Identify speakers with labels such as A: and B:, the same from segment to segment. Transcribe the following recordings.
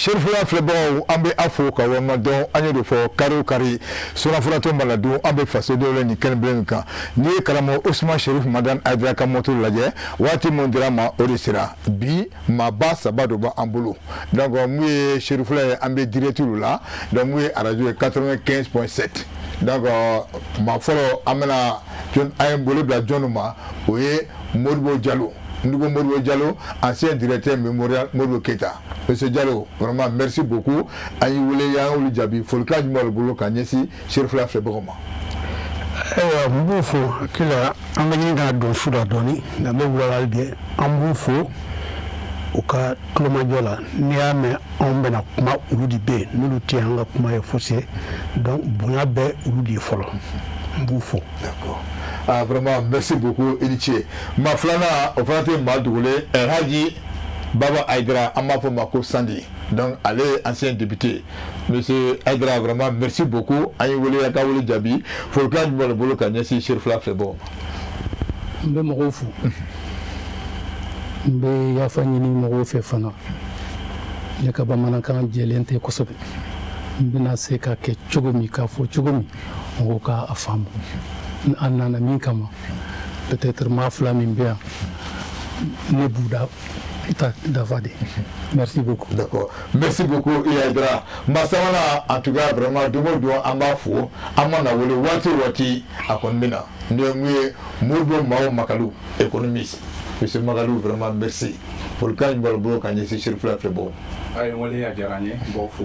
A: Cherifula filɛbagaw an bɛ a fo ka walima dɔn an ye de fɔ kari o kari sɔnnafuratɔ Maladun an bɛ faso dɔ la nin kɛnɛbɛn min kan n'i ye karamɔgɔ Usman Sherif Madane Aidara ka moto lajɛ waati min dira ma o de sera bi maaba saba de b'an bolo donc mun ye Cherifula ye an bɛ direct la donc mun ye radio ye 95.7 donc maa fɔlɔ an bɛna an ye bolo bila jɔnni ma o ye Modibo Diallo Nouveau Modibo Diallo, ancien directeur mémorial Modibo Keita. Monsieur Diallo, vraiment merci beaucoup. Ayi wele ya wuli jabi folka jumalo bolo kanyesi Cherifula Flebogoma.
B: Mbo fo kila amagini ga don suda doni na me wala bien ambo fo o ka kloma jola ni ame on bena kuma uludi be nulu ti anga kuma e fossé donc bonya be uludi folo mbo fo.
A: D'accord. Ah, vraiment, merci beaucoup, Iliché. Ma flana, au fait, m'a doublé, Haji Baba Aidara, Amafo Mako Sandi. Donc, allez, ancien député. Monsieur Aidara, vraiment, merci beaucoup. Aïe, Wole Yakawole Djabi. Faut le cas du Bolo Kanyasi, Cherifula Flebo.
B: Mbe Morofu. Mbe Yafanyini Morofe Fana. Yakaba Manakan Djelente Kosobe. Mbe Naseka Ke Chogomi, Kafo Chogomi, Moka Afam. Anana min kama peut-être ma flamme bien ne bouda ita davade. Merci beaucoup.
A: D'accord, merci beaucoup Aidara. Masamana en tout cas vraiment domo do amba fo amana wole wati akonbina ndemwe Modibo Mao Makalu économiste. Monsieur Magalou, vraiment merci pour le cas du Balbo quand il s'est Cherifula Flebo.
C: Aïe, on est à Djarani, bon fou,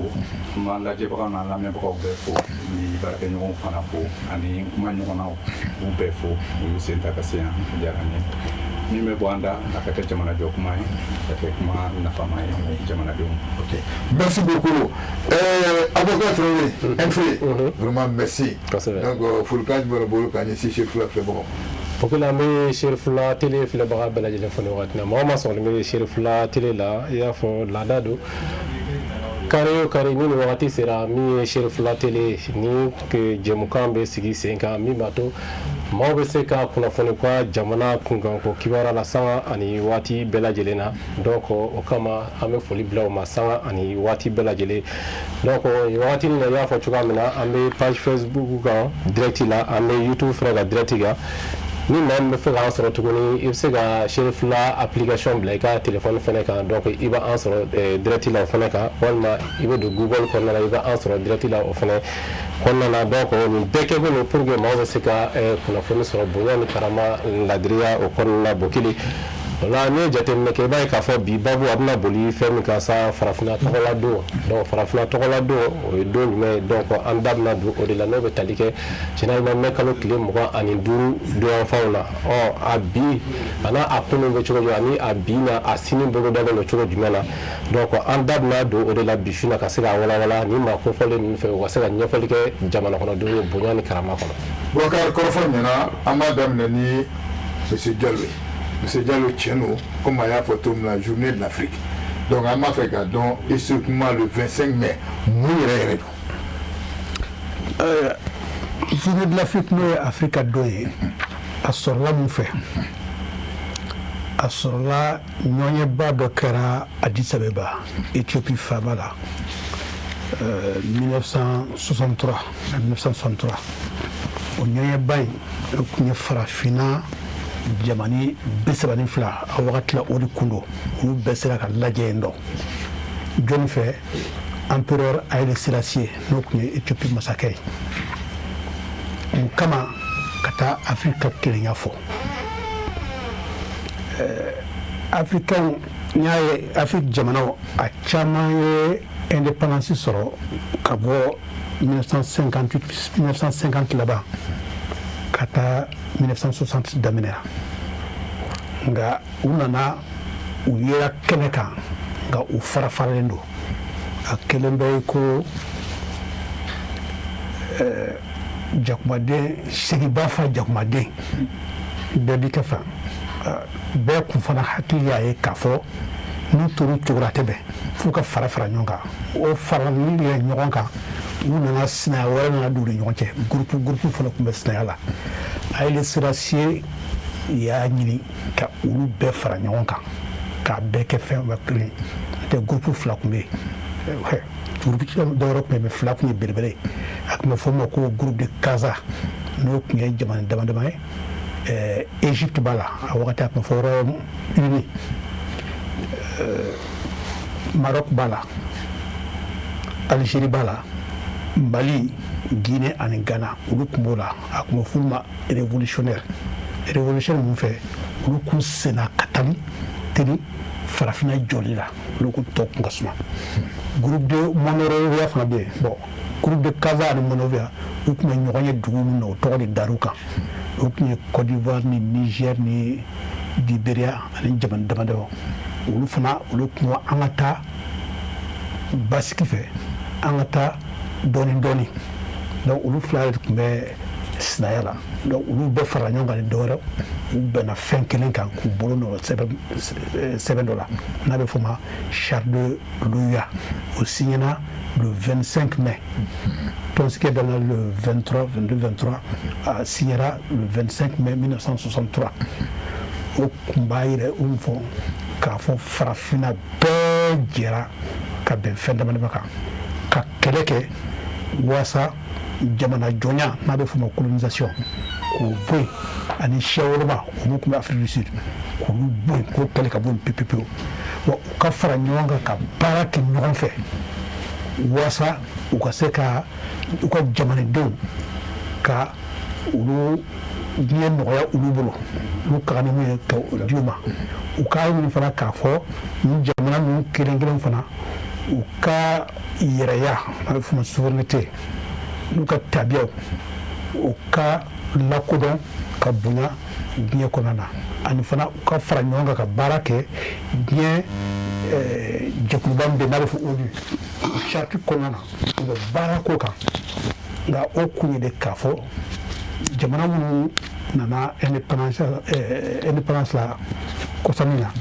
C: la Djebran, la même pour Befo, ni Baragnon Fanafo, Ani Magnon, ou Befo, ou Sentacassia, Djarani. Ni me Banda, la Kaka Jamana Jokmai, la Kekma, Nafamai, Jamana Jom.
A: Ok, merci beaucoup. Avocat Trouvé, Enfré, vraiment merci. Donc, pour le cas du Balbo quand il s'est Cherifula Flebo.
D: Pour que la meilleure Cherifula télé fait le bras de la téléphone. Moi, sur le meilleur Cherifula télé là, il y a fond la dado. Carré, ni le wati sera mi Cherifula télé, ni que Jemukambe sigi 5 ans, mi bateau. Moi, je sais qu'à Kunafone quoi, Jamana Kunganko, Kibara la sang, ani wati bella jelena. Donc, au Kama, ame folie blanc, ma sang, ani wati bella jelé. Donc, wati ni la fois tu vas maintenant, ame page Facebook, direct là, ame YouTube frère direct là. Ni même fait un sort il y a Cherifula application black téléphone feneka donc il va en sort direct là feneka wala il va de Google qu'on a il va en sort direct là au feneka qu'on a donc on dès que vous pour que moi c'est que qu'on a fait sur boya ni karama ladria au qu'on a bokili la ne jate me ke bay ka fo bi babu adna boli fermi ka sa farafina togola do donc farafina togola do o do mais donc andamna do o de la nobe talike généralement me kalo clé mo ani duru do fauna o abi ana apunu be chogo ani abi na asini bogo da no chogo jumela donc andamna do o de la bifina ka se ga wala ni ma ko fole ni fe o se ga nyofali ke jamana kono do bonya ni karama kono
A: bokar korfo nyana amadam ni monsieur Diallo. Monsieur Diallo Tcheno, comme il y a photo de la journée de l'Afrique. Donc, à ma fait donc, et surtout le 25 mai, mourir.
B: Journée de l'Afrique, nous, Afrique a donné. À ce là, nous fait. À ce là, nous avons pas de Kera Addis Abeba, Éthiopie Fabala, 1963. On y a pas de Farafina. Jamani besabani fla awakati la odi kundo ulu besera ka lajɛ ndo joni fɛ empereur Haile Selassie no kun ye Éthiopie masakɛ mun kama ka taa Afrique kelenya fɔ africain nya ye Afrique jamanaw a caman ye indépendance sɔrɔ ka bɔ 1950 laban ka taa 1960 daminɛra nga u nana u yera kɛnɛ kan nga u farafaralen don a kelen bɛ ko jakumaden segiba fa jakumaden bɛɛ bi kɛ fan bɛɛ kun fana hakili y'a ye k'a fɔ n'u tora cogora tɛ bɛn f'u ka fara ɲɔgɔn kan o farali yɛrɛ ɲɔgɔn kan u nana sinaya wɛrɛ nana don u ni ɲɔgɔn cɛ gurupu fana tun bɛ sinaya la Haile Selassie y'a ɲini ka olu bɛɛ fara ɲɔgɔn kan k'a bɛɛ kɛ fɛn kelen tɛ gurupu fila tun bɛ yen groupe d'Europe mais flap ni berbere ak ma fomo ko groupe de Casa no ngi jamane dama Égypte bala a wakati ak ma fo uni Maroc bala Algérie bala Mali Guinée ani Ghana olu kun la a kun fulma révolutionnaire mun fɛ olu kun senna ka tali teli farafina jɔli la olu kun tɔ kun ka suma groupe de Monrovia fana bɛ yen bon groupe de Casa ani Monrovia u kun bɛ ɲɔgɔn ye dugu min na o tɔgɔ de dar'u kan o kun ye Côte d'Ivoire ni Niger ni Libéria ani jamana damadɔ olu fana olu kun an ka taa basigi fɛ an ka taa dɔɔni donc olu fila de tun bɛ sinaya la donc olu bɛɛ fara ɲɔgɔn kan ni dɔwɛrɛ u bɛnna fɛn kelen kan k'u bolo nɔ sɛbɛn dɔ la n'a bɛ f'o ma charte de Louya o signera le 25 mai Tonski dans le 23 signera le 25 mai 1963 o kun b'a yɛrɛ u fɔ k'a fɔ farafina bɛɛ jɛra ka bɛn fɛn dama kan ka kɛlɛ kɛ wasa jamana jɔnya n'a bɛ f'o ma colonisation k'o bɔ yen ani siya wɔlɔma olu tun bɛ Afrique du Sud k'olu bɔ yen k'o kɛlɛ ka bɔ yen pewu wa u ka fara ɲɔgɔn kan ka baara kɛ ɲɔgɔn fɛ wasa u ka se ka u ka jamanadenw ka olu diɲɛ nɔgɔya olu bolo olu ka ni mun ye ka di u ma u k'a ɲini fana k'a fɔ ni jamana ninnu kelen fana u ka yɛrɛya n'a bɛ f'o ma souveraineté n'u ka tabiyaw u ka lakodɔn ka bonya diɲɛ kɔnɔna na ani fana u ka fara ɲɔgɔn kan ka baara kɛ diɲɛ jɛkuluba min bɛ n'a bɛ fɔ ONU charte kɔnɔna na u bɛ baara k'o kan nka o kun ye de k'a fɔ jamana minnu nana indépendance la kɔsa min na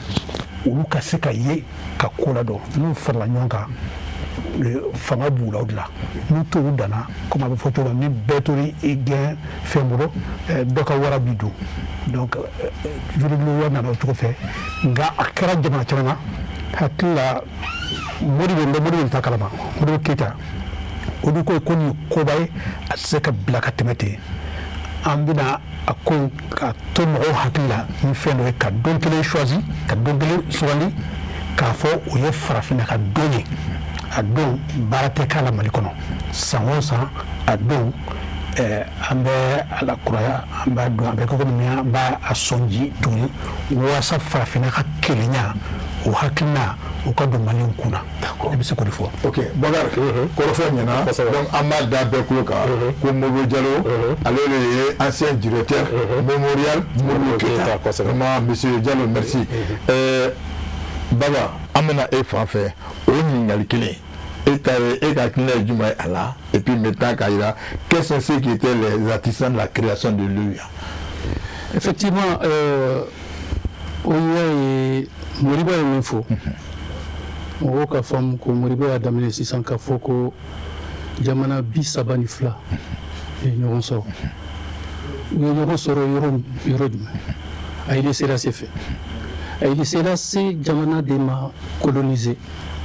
B: olu ka se ka ye ka ko la dɔn n'u farala ɲɔgɔn kan fanga b'u la o de la n'u t'olu danna comme a bɛ fɔ cogo la ni bɛɛ tora i gɛn fɛn bolo dɔ ka wara b'i dun donc jurudiliwa nana o cogo fɛ nka a kɛra jamana caman na hakili la Modibo bɛ ta kalama Modibo Keyita olu ko ko nin ye koba ye a tɛ se ka bila ka tɛmɛ ten an bɛna a ko ka to mɔgɔw hakili la ni fɛn dɔ ye ka don kelen choisi ka don kelen sugandi k'a fɔ o ye farafinna ka don ye a don baara tɛ k'a la Mali kɔnɔ san o san a don an bɛ a lakuraya an b'a dɔn a bɛ kɛ komi an b'a sɔnji tuguni walasa farafinna ka kelenya o hakilina o ka don Maliyɛnw kun na i bɛ se k'o de fɔ.
A: ok Bakari kɔrɔfɔ ɲɛna donc an b'a da bɛɛ kulo kan ko Modibo Jalo ale de ye ancien directeur mémorial Modibo Keyita vraiment monsieur Jalo merci Baba an bɛna e fan fɛ o ye ɲininkali kelen e ka hakilina ye jumɛn ye a la et puis maintenant k'a jira quels sont ceux qui étaient les artisans de la création de l'Ouya.
E: Effectivement Ouya ye Modibo ye min fɔ mɔgɔw ka faamu ko Modibo y'a daminɛ sisan ka fɔ ko jamana 32 ye ɲɔgɔn sɔrɔ u ye ɲɔgɔn sɔrɔ yɔrɔ jumɛn Haïlé Sélassié fɛ Haïlé Sélassié jamana de ma colonisé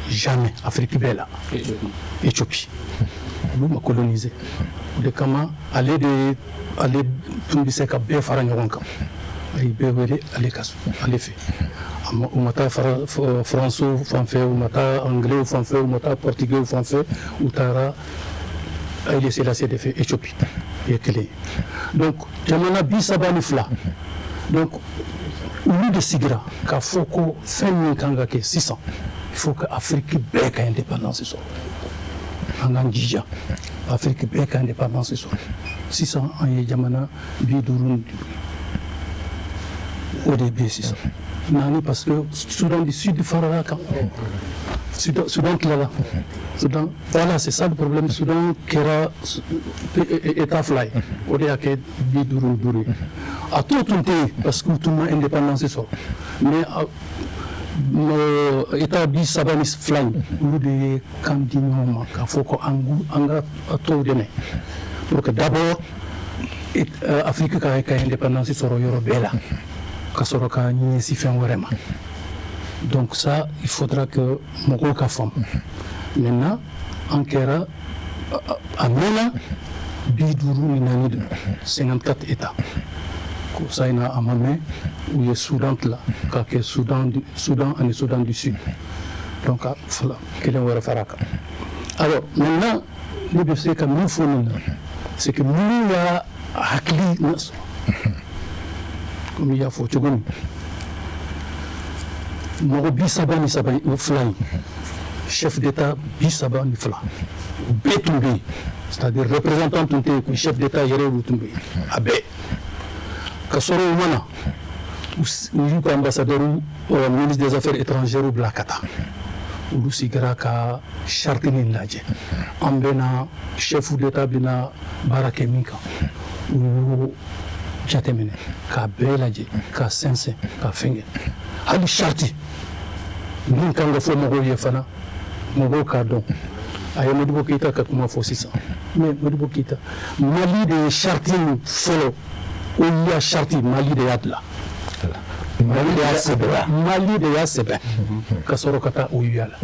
E: jamais Afrique bɛɛ la Éthiopie olu ma colonisé o de kama ale tun bɛ se ka bɛɛ fara ɲɔgɔn kan a ye bɛɛ wele ale fɛ u ma taa faransiw fan fɛ u ma taa anglais fan fɛ u ma taa portugais fan fɛ u taara Haïlé Sélassié de fɛ Éthiopie o ye kelen ye donc jamana 32 donc olu de sigira k'a fɔ ko fɛn min kan ka kɛ sisan il faut que Afrique bɛɛ ka indépendance sɔrɔ an k'an jija Afrique bɛɛ ka indépendance sɔrɔ sisan an ye jamana 50 o de bɛ yen sisan naani parce que Soudan du Sud farala kan Soudan tilala Soudan voilà c'est ça le problème Soudan kɛra état fila ye o de y'a kɛ 50 ye a t'o tun tɛ yen parce que u tun ma indépendance sɔrɔ mais état 32 in olu de ye kan di ɲɔgɔn ma k'a fɔ ko an ka tɔw dɛmɛ pour que d'abord Afrique ka indépendance sɔrɔ yɔrɔ bɛɛ la ka sɔrɔ ka ɲɛsin fɛn wɛrɛ ma Donc ça, il faudra que mɔgɔw ka faamu. Maintenant, an kɛra a mɛnna 54 de 54 États. Ko ça ina a ma mɛn u ye Soudan tila k'a kɛ Soudan ani Soudan du Sud. Donc fala kelen wɛrɛ fara kan. Alors maintenant, ne bɛ se ka min fɔ nin na, c'est que minnu y'a hakili nasɔrɔ, comme i y'a fɔ cogo min, mɔgɔ 32 in chef d'État 32 u bɛɛ tun bɛ yen, c'est-à-dire représentant tun tɛ yen ko chef d'État yɛrɛ olu tun bɛ yen a bɛɛ, ka sɔrɔ u mana u y'u ka ambassadeur ministre des affaires étrangères bila ka taa, olu sigira ka charte nin lajɛ, an bɛna chef d'État bɛna baara kɛ min kan u y'o jateminɛ k'a bɛɛ lajɛ ka sɛnsɛn ka fɛngɛ, hali charte min kan ka fɔ mɔgɔw ye fana mɔgɔw k'a dɔn. A ye Modibo Keïta ka kuma fɔ sisan, mais Modibo Keïta Mali de ye charte min fɔlɔ OUA charte Mali de y'a dilan, Mali de y'a sɛbɛn ka sɔrɔ ka taa OUA la.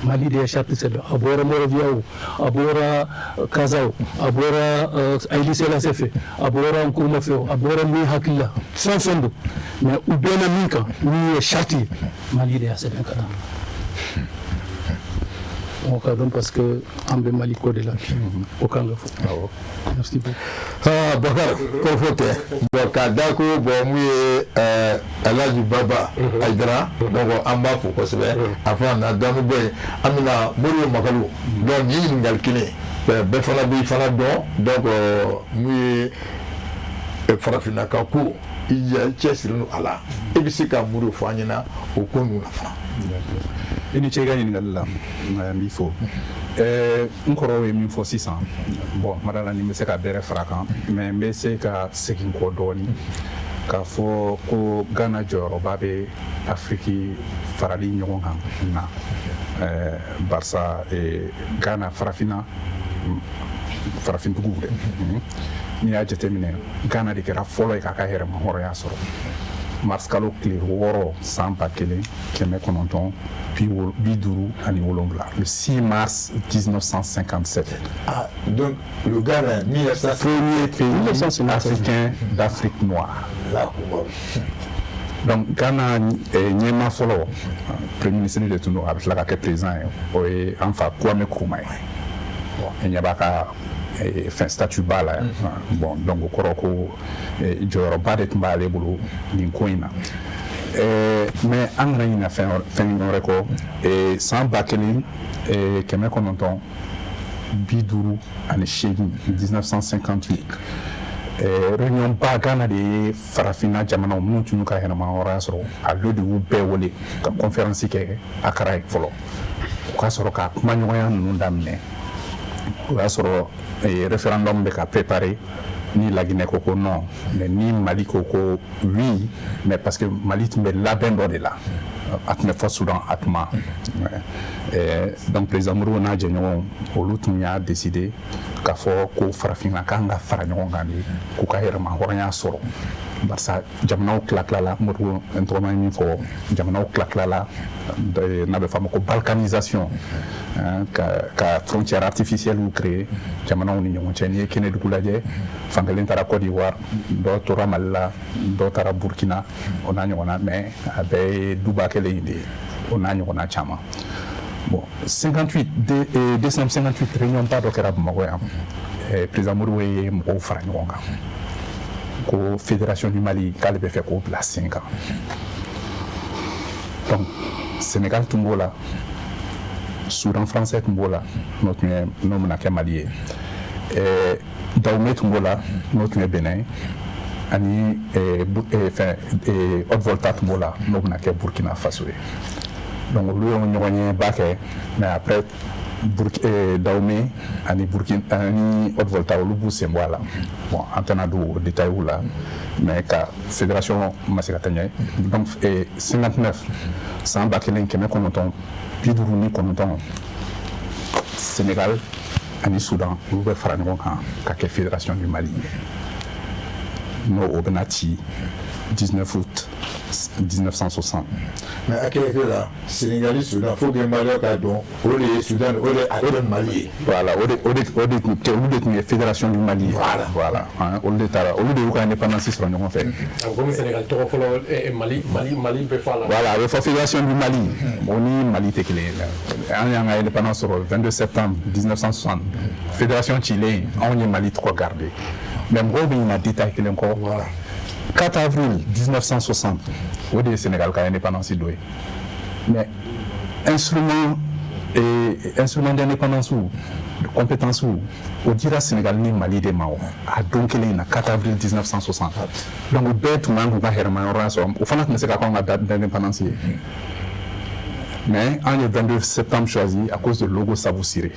E: Mali de ye charte sɛbɛn, a bɔra Moravia o, a bɔra Kaza o, a bɔra Haïli Selassie fɛ, a bɔra Nkrumah fɛ o, a bɔra min hakili la fɛn fɛn don, mais u bɛnna min kan min ye charte ye Mali de y'a sɛbɛn ka taa. On va donc parce que en Mali code là au Kangafu. Merci beaucoup.
A: Bakar ko fote donc kadako bo mu Alhaji Baba Aïdara donc amba fo ko sebe afan na damu be amina mori makalu donc yi ngal kine be fana bi fana donc mu farafina ka ko iya chesirinu ala e bi sika muru fo anyina o ko nu na fa
C: ini cɛ ka ɲininkali la n b'i fo n kɔrɔw ye min fɔ sisan bon madala ni n bɛ se ka bɛrɛ fara kan mais n bɛ se ka segin kɔ dɔɔni k'a fɔ ko Gana jɔyɔrɔba bɛ Afiriki farali ɲɔgɔn kan na barisa Gana farafintigiw dɛ n'i y'a jateminɛ Gana de kɛra fɔlɔ ye k'a ka yɛrɛma hɔrɔnya sɔrɔ mars kalo tile 6 san 1957 le 6 mars 1957.
A: Ah, donc le Ghana,
C: premier pays africain d'Afrique noire. Donc Ghana ɲɛma fɔlɔ premier ministre de tun don a bɛ tila ka kɛ président ye o ye an fa Kwame Nkrumah ye. Ɲɛ b'a ka fɛn statut ba la yan bon donc o kɔrɔ ko jɔyɔrɔba de tun b'ale bolo nin ko in na mais an kana ɲinɛ fɛn wɛrɛ kɔ san 1958 1958 réunion ba Ghana de ye farafinna jamanaw minnu tun y'u ka yɛrɛma hɔrɔnya sɔrɔ a lo de y'u bɛɛ wele ka conférence kɛ Akara ye fɔlɔ o ka sɔrɔ ka kumaɲɔgɔnya ninnu daminɛ o y'a sɔrɔ référendum bɛ ka préparer ni Laginɛ ko non mais ni Mali ko oui mais parce que Mali tun bɛ labɛn dɔ de la a tun bɛ fɔ Soudan a tuma donc président Modibo n'a jɛɲɔgɔnw olu tun y'a décidé k'a fɔ ko farafinna k'an ka fara ɲɔgɔn kan de k'u ka yɛrɛma hɔrɔnya sɔrɔ barisa jamanaw tila-tilala Modibo n tɔgɔma ye min fɔ jamanaw tila-tilala n'a bɛ fɔ a ma ko balkanisation ka frontière artificielle créer jamanaw ni ɲɔgɔn cɛ n'i ye Kenedugu lajɛ fankelen taara Côte d'Ivoire dɔ tora Mali la dɔ taara Burkina o n'a ɲɔgɔnna mais a bɛɛ ye duba kelen in de ye o n'a ɲɔgɔnna caman bon 58 décembre 58 réunion ba dɔ kɛra Bamakɔ yan président Modibo ye mɔgɔw fara ɲɔgɔn kan ko fédération du Mali k'ale bɛ fɛ k'o bila sen kan donc Sénégal tun b'o la Soudan français tun b'o la n'o bɛna kɛ Mali ye Dahomey tun b'o la n'o tun ye Benin ani Haute-Volta tun b'o la n'o bɛna kɛ Burkina Faso ye donc olu ye ɲɔgɔn ye ba kɛ mais après Dahomey ani Haute-Volta olu b'u sen bɔ a la bon an tɛna don o détails la mais ka fédération ma se ka taa ɲɛ donc 59 san 1959 Sénégal ani Soudan olu bɛ fara ɲɔgɔn kan ka kɛ fédération du Mali n'o o bɛna ci 19 août 1960.
A: Mais à quel là, Sénégalais, Soudan, il faut que Mali ait Soudan, au Mali.
C: Voilà, au Fédération du Mali. Voilà. Au lieu de l'indépendance, sur le fait.
D: Comme Sénégal, Mali peut faire la.
C: Voilà, la Fédération du Mali. On est Mali, c'est qu'il est. On a l'indépendance sur le 22 septembre 1960. Fédération chilienne, on est Mali trop gardé. Même gros, il y a un détail qui est encore. Voilà. 4 avril 1960, au Sénégal qui a l'indépendance. Mais instrument d'indépendance ou de compétence ou au dira Sénégal ni Mali de Mao a donc il est 4 avril 1960. Donc bête mangu ba herman raso au fana ne sait pas la date d'indépendance. Mais en le 22 septembre choisi à cause de logo Savoussiré.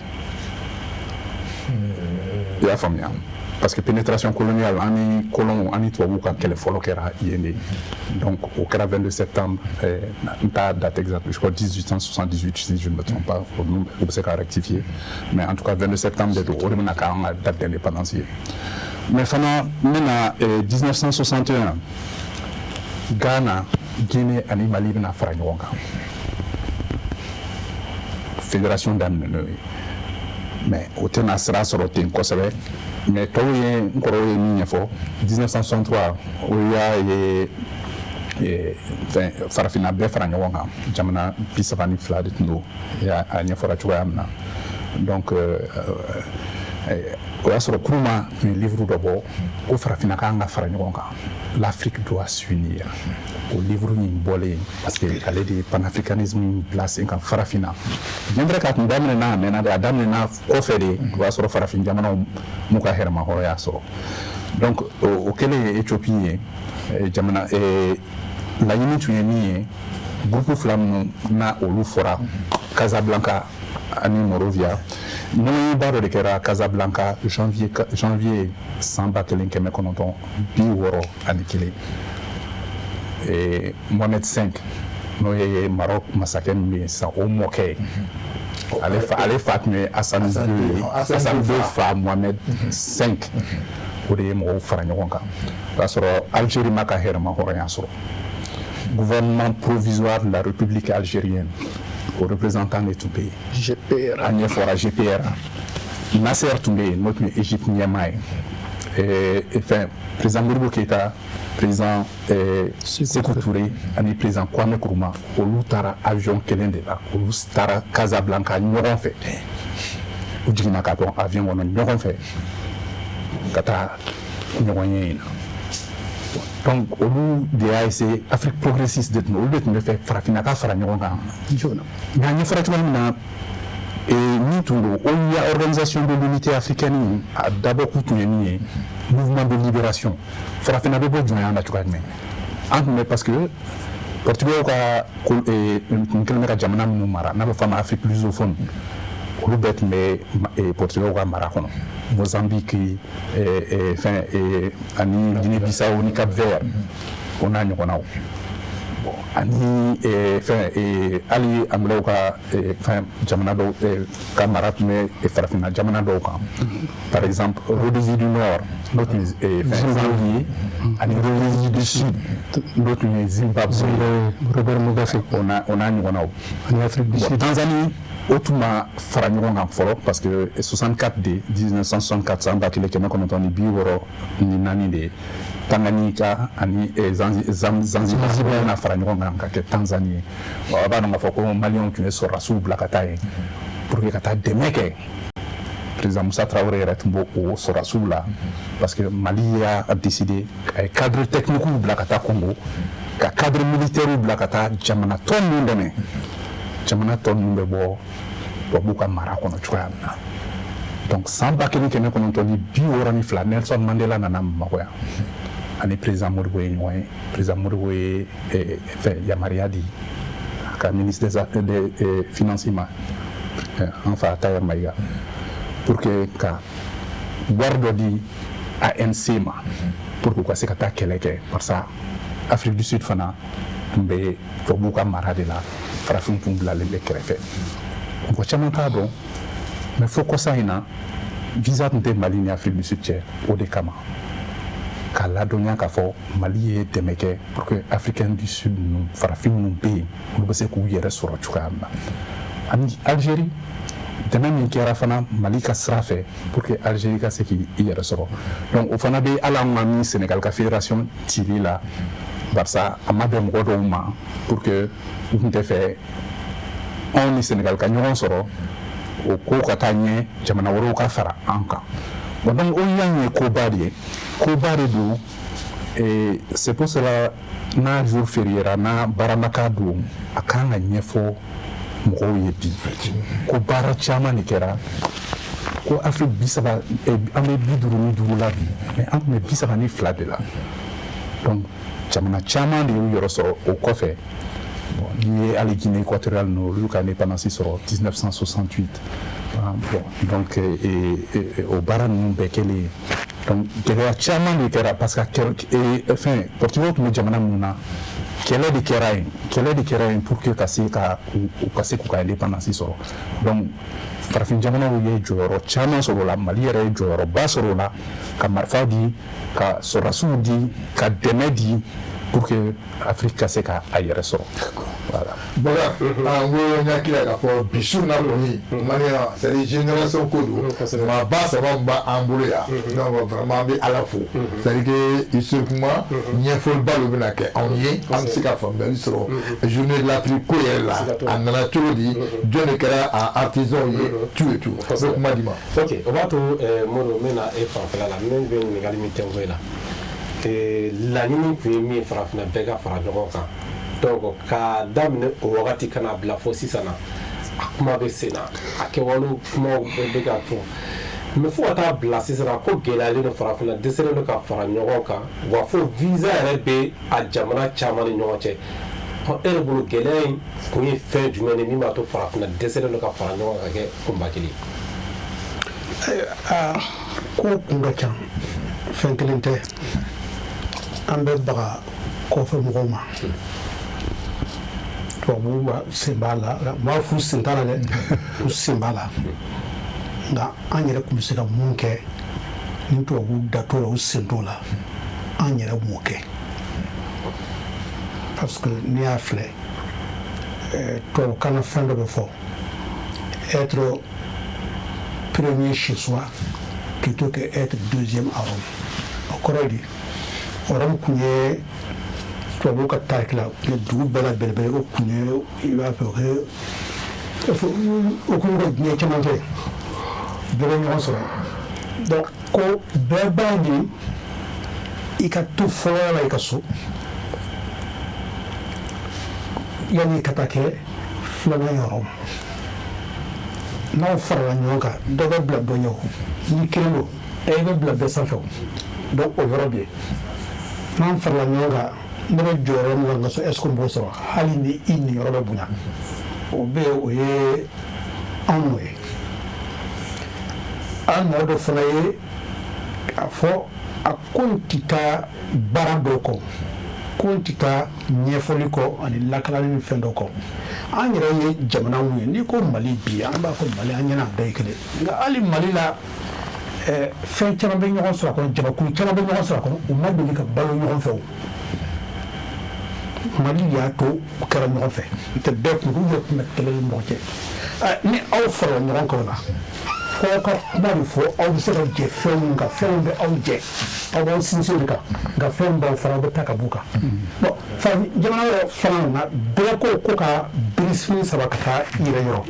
C: Il y a famille. Parce que pénétration coloniale, on est colon, on est tout au quel follow qu'era yéné. Donc au 22 septembre, pas date exacte, je crois 1878 si je ne me trompe pas, pour se rectifier. Mais en tout cas 22 septembre, on a la date d'indépendance. Mais maintenant, 1961, Ghana, Guinée, et Mali, na Franyonga. Fédération d'Amnene. Mais au temps sera sur le thème Kosovo. Mais quand il y a une 1963, où il y a Farafina Befranyonga, Jamana Pisavani Flad, il y a un effort à Chouamna. Donc, sur le Kouma, un livre d'abord, au Farafina Kanga Franyonga, l'Afrique doit s'unir. Au livre Bolé, parce qu'il y a des panafricanisme place en Farafina. J'aimerais que nous damnions offert sur Farafina, Jamana Mouka Herma Horoyaso. Donc, auquel est Éthiopie, Jamana, la unité unie, groupe flamme na Olufora, Casablanca, Ani Morovia. Nous avons dit que Casablanca, janvier, Samba Kelenkeme Konoton, Biworo, Anikile. Et Mohamed V, nous avons Maroc, massacré, mais ça au moquet. Allez, Fatme, Hassan II, Mohamed V, pour les mots Faranyoka. Parce que l'Algérie m'a carré ma Horoyaso. Gouvernement provisoire de la République algérienne, aux représentants de tout pays. GPR. Agnès Fora, GPR. Nasser Toumé, notre Égypte Niamey. Enfin, président Modibo Keïta, président Sékou Touré, et président Kwame Nkrumah, au Loutara avion Kelende, au Loutara Casablanca, nous avons fait. Au Djina Katon avion, nous avons fait. Kata, nous avons fait. Donc, au bout des AIC, Afrique progressiste de nous, au lieu de faire Frafinaka, Faranyonga. Il y a une fraction et nous, il y a l'Organisation de l'Unité africaine, d'abord, mouvement de libération. Farafina Bebo, il y a un naturel. Parce que, Portugal, une kilomètre Jamana Moumara, n'a pas Afrique lusophone. Au lieu de Portugal, Marathon. Mozambique, Guinée-Bissau, ni Cap-Vert, on a ani ali amlauka jamana do camarade mais farafina jamana do kan par exemple Rhodésie du Nord notre Zimbabwe ani Rhodésie du Sud notre Zimbabwe Robert Mugabe on a en Afrique du Sud Tanzanie autrement fara ɲɔgɔn kan fɔlɔ parce que 64 de 1964 san ba kelen kɛmɛ kɔnɔntɔn ni bi wɔɔrɔ ni naani de Tanganyika ani Zanzibar na fara ɲɔgɔn kan ka kɛ Tanzanie a b'a dɔn k'a fɔ ko maliyɛnw tun ye sɔrɔdasiw bila ka taa yen pour que ka taa dɛmɛ kɛ président Moussa Traoré yɛrɛ tun b'o sɔrɔdasiw la parce que Mali y'a décidé a ye cadre technique bila ka taa Congo ka cadre militaire bila ka taa jamana tɔ ninnu dɛmɛ jamana tɔ ninnu bɛ bɔ tubabuw ka mara kɔnɔ cogoya min na donc san ba kelen kɛmɛ kɔnɔntɔn ni bi wɔɔrɔ ni fila Nelson Mandela nana Bamakɔ yan ani président Modibo ye ɲɔgɔn ye président Modibo ye yamaruya di a ka ministre des finances ma an fa Taher Mayiga pour que ka wari dɔ di ANC ma pour que u ka se ka taa kɛlɛ kɛ parce que Afrique du Sud fana tun bɛ tubabuw ka mara de la farafin tun bilalen bɛ kɛrɛfɛ mɔgɔ caman t'a dɔn mais fo kɔsa in na visa tun tɛ Mali ni Afrique du Sud cɛ o de kama k'a ladɔnya k'a fɔ Mali ye dɛmɛ kɛ pour que africain du sud ninnu farafin minnu bɛ yen olu bɛ se k'u yɛrɛ sɔrɔ cogoya min na ani Algérie dɛmɛ min kɛra fana Mali ka sira fɛ pour que Algérie ka se k'i yɛrɛ sɔrɔ donc o fana bɛ hali an ka min Sénégal ka fédération cili la barisa a ma bɛn mɔgɔ dɔw ma pour que u tun tɛ fɛ anw ni Sénégal ka ɲɔgɔn sɔrɔ o ko ka taa ɲɛ jamana wɛrɛw ka fara an kan bon donc o y'an ye koba de ye koba de don c'est pour cela n'a jour fériera n'a baramaka don a kan ka ɲɛfɔ mɔgɔw ye bi ko baara caman de kɛra ko Afrique 30 an bɛ 55 la bi mais an tun bɛ 32 de la donc jamana caman de y'u yɔrɔ sɔrɔ o kɔfɛ n'i ye hali Guinée équatoriale ninnu olu ka indépendance sɔrɔ 1968 bon donc o baara ninnu bɛɛ kɛlen donc gɛlɛya caman de kɛra parce que fɛn Portugais tun bɛ jamana minnu na kɛlɛ de kɛra yen pour que ka se k'u ka indépendance sɔrɔ donc farafin jamanaw ye jɔyɔrɔ caman sɔrɔ o la Mali yɛrɛ ye jɔyɔrɔba sɔrɔ o la ka marifa di ka sɔrɔdasiw di ka dɛmɛ di pour que Afrique ka se k'a yɛrɛ sɔrɔ voilà.
A: Voilà, an ko ɲakila k'a fɔ bi su na kɔni maniya c'est à dire génération ko don maa ba saba min b'an bolo yan donc vraiment an bɛ Ala fo c'est à dire que historiquement ɲɛfɔliba de bɛna kɛ anw ye an bɛ se ka faamuyali sɔrɔ journée de l'Afrique ko yɛrɛ la a nana cogo di jɔn de kɛra a artisan ye tout et tout n bɛ kuma di ma.
D: ok o b'a to Modibo n bɛ na e fanfɛla la min bɛ ɲininkali min tɛnku e la laɲini tun ye min ye farafinna bɛɛ ka fara ɲɔgɔn kan donc ka daminɛ o wagati kana bila fo sisan na a kuma bɛ sen na a kɛwalew kumaw bɛ ka fɔ mais fo ka taa bila sisan ko gɛlɛyalen don farafinna dɛsɛlen don ka fara ɲɔgɔn kan wa fo visa yɛrɛ bɛ a jamana caman ni ɲɔgɔn cɛ e yɛrɛ bolo gɛlɛya in kun ye fɛn jumɛn de min b'a to farafinna dɛsɛlen don ka fara ɲɔgɔn kan ka kɛ kunba kelen
B: ko kun ka ca fɛn kelen tɛ an bɛ baga kɔfɛ mɔgɔw ma tubabuw sen b'a la n b'a f'u sen t'a la dɛ u sen b'a la nka an yɛrɛ tun bɛ se ka mun kɛ ni tubabuw da t'o la u sen t'o la an yɛrɛ m'o kɛ parce que n'i y'a filɛ tubabukan na fɛn dɔ bɛ fɔ être premier chez soi plutôt que être deuxième à Rome o kɔrɔ de Rome kun ye tubabuw ka tariki la dugu bɛɛ la belebele o kun ye i b'a fɛ o kun ka diɲɛ caman kɛ bɛɛ bɛ ɲɔgɔn sɔrɔ donc ko bɛɛ b'a ɲini i ka to fɔlɔ la i ka so yanni i ka taa kɛ filanan yɔrɔ n'aw farala ɲɔgɔn kan dɔ bɛ bila dɔ ɲɛ o n'i kelen don i bɛ bila bɛɛ sanfɛ o donc o yɔrɔ bɛ yen n'an farala ɲɔgɔn kan ne bɛ jɔyɔrɔ min kan ka so est-ce que n b'o sɔrɔ hali ni i nin yɔrɔ bɛ bonya o bɛ yen o ye anw n'o ye an mɔgɔ dɔ fana ye a fɔ a ko in tɛ taa baara dɔw kɔ ko in tɛ taa ɲɛfɔli kɔ ani lakalali ni fɛn dɔw kɔ an yɛrɛ ye jamana min ye n'i ko Mali bi an b'a fɔ Mali an ɲɛna bɛɛ ye kelen nka hali Mali la fɛn caman bɛ ɲɔgɔn sɔrɔ a kɔnɔ jamakulu caman bɛ ɲɔgɔn sɔrɔ a kɔnɔ u ma deli ka balo ɲɔgɔn fɛ o Mali y'a to u kɛra ɲɔgɔn fɛ n tɛ bɛɛ kun yɛrɛ tun bɛ kɛlɛ ni ɲɔgɔn cɛ ni aw farala ɲɔgɔn kan o la fɔ ka kuma de fɔ aw bɛ se ka jɛ fɛn min kan fɛnw bɛ aw jɛ aw b'aw sinsin o de kan nka fɛn b'aw fana aw bɛ taa ka b'u kan bon jamana yɛrɛ fana na bɛɛ ko ka birifini saba ka taa yɛrɛ yɔrɔ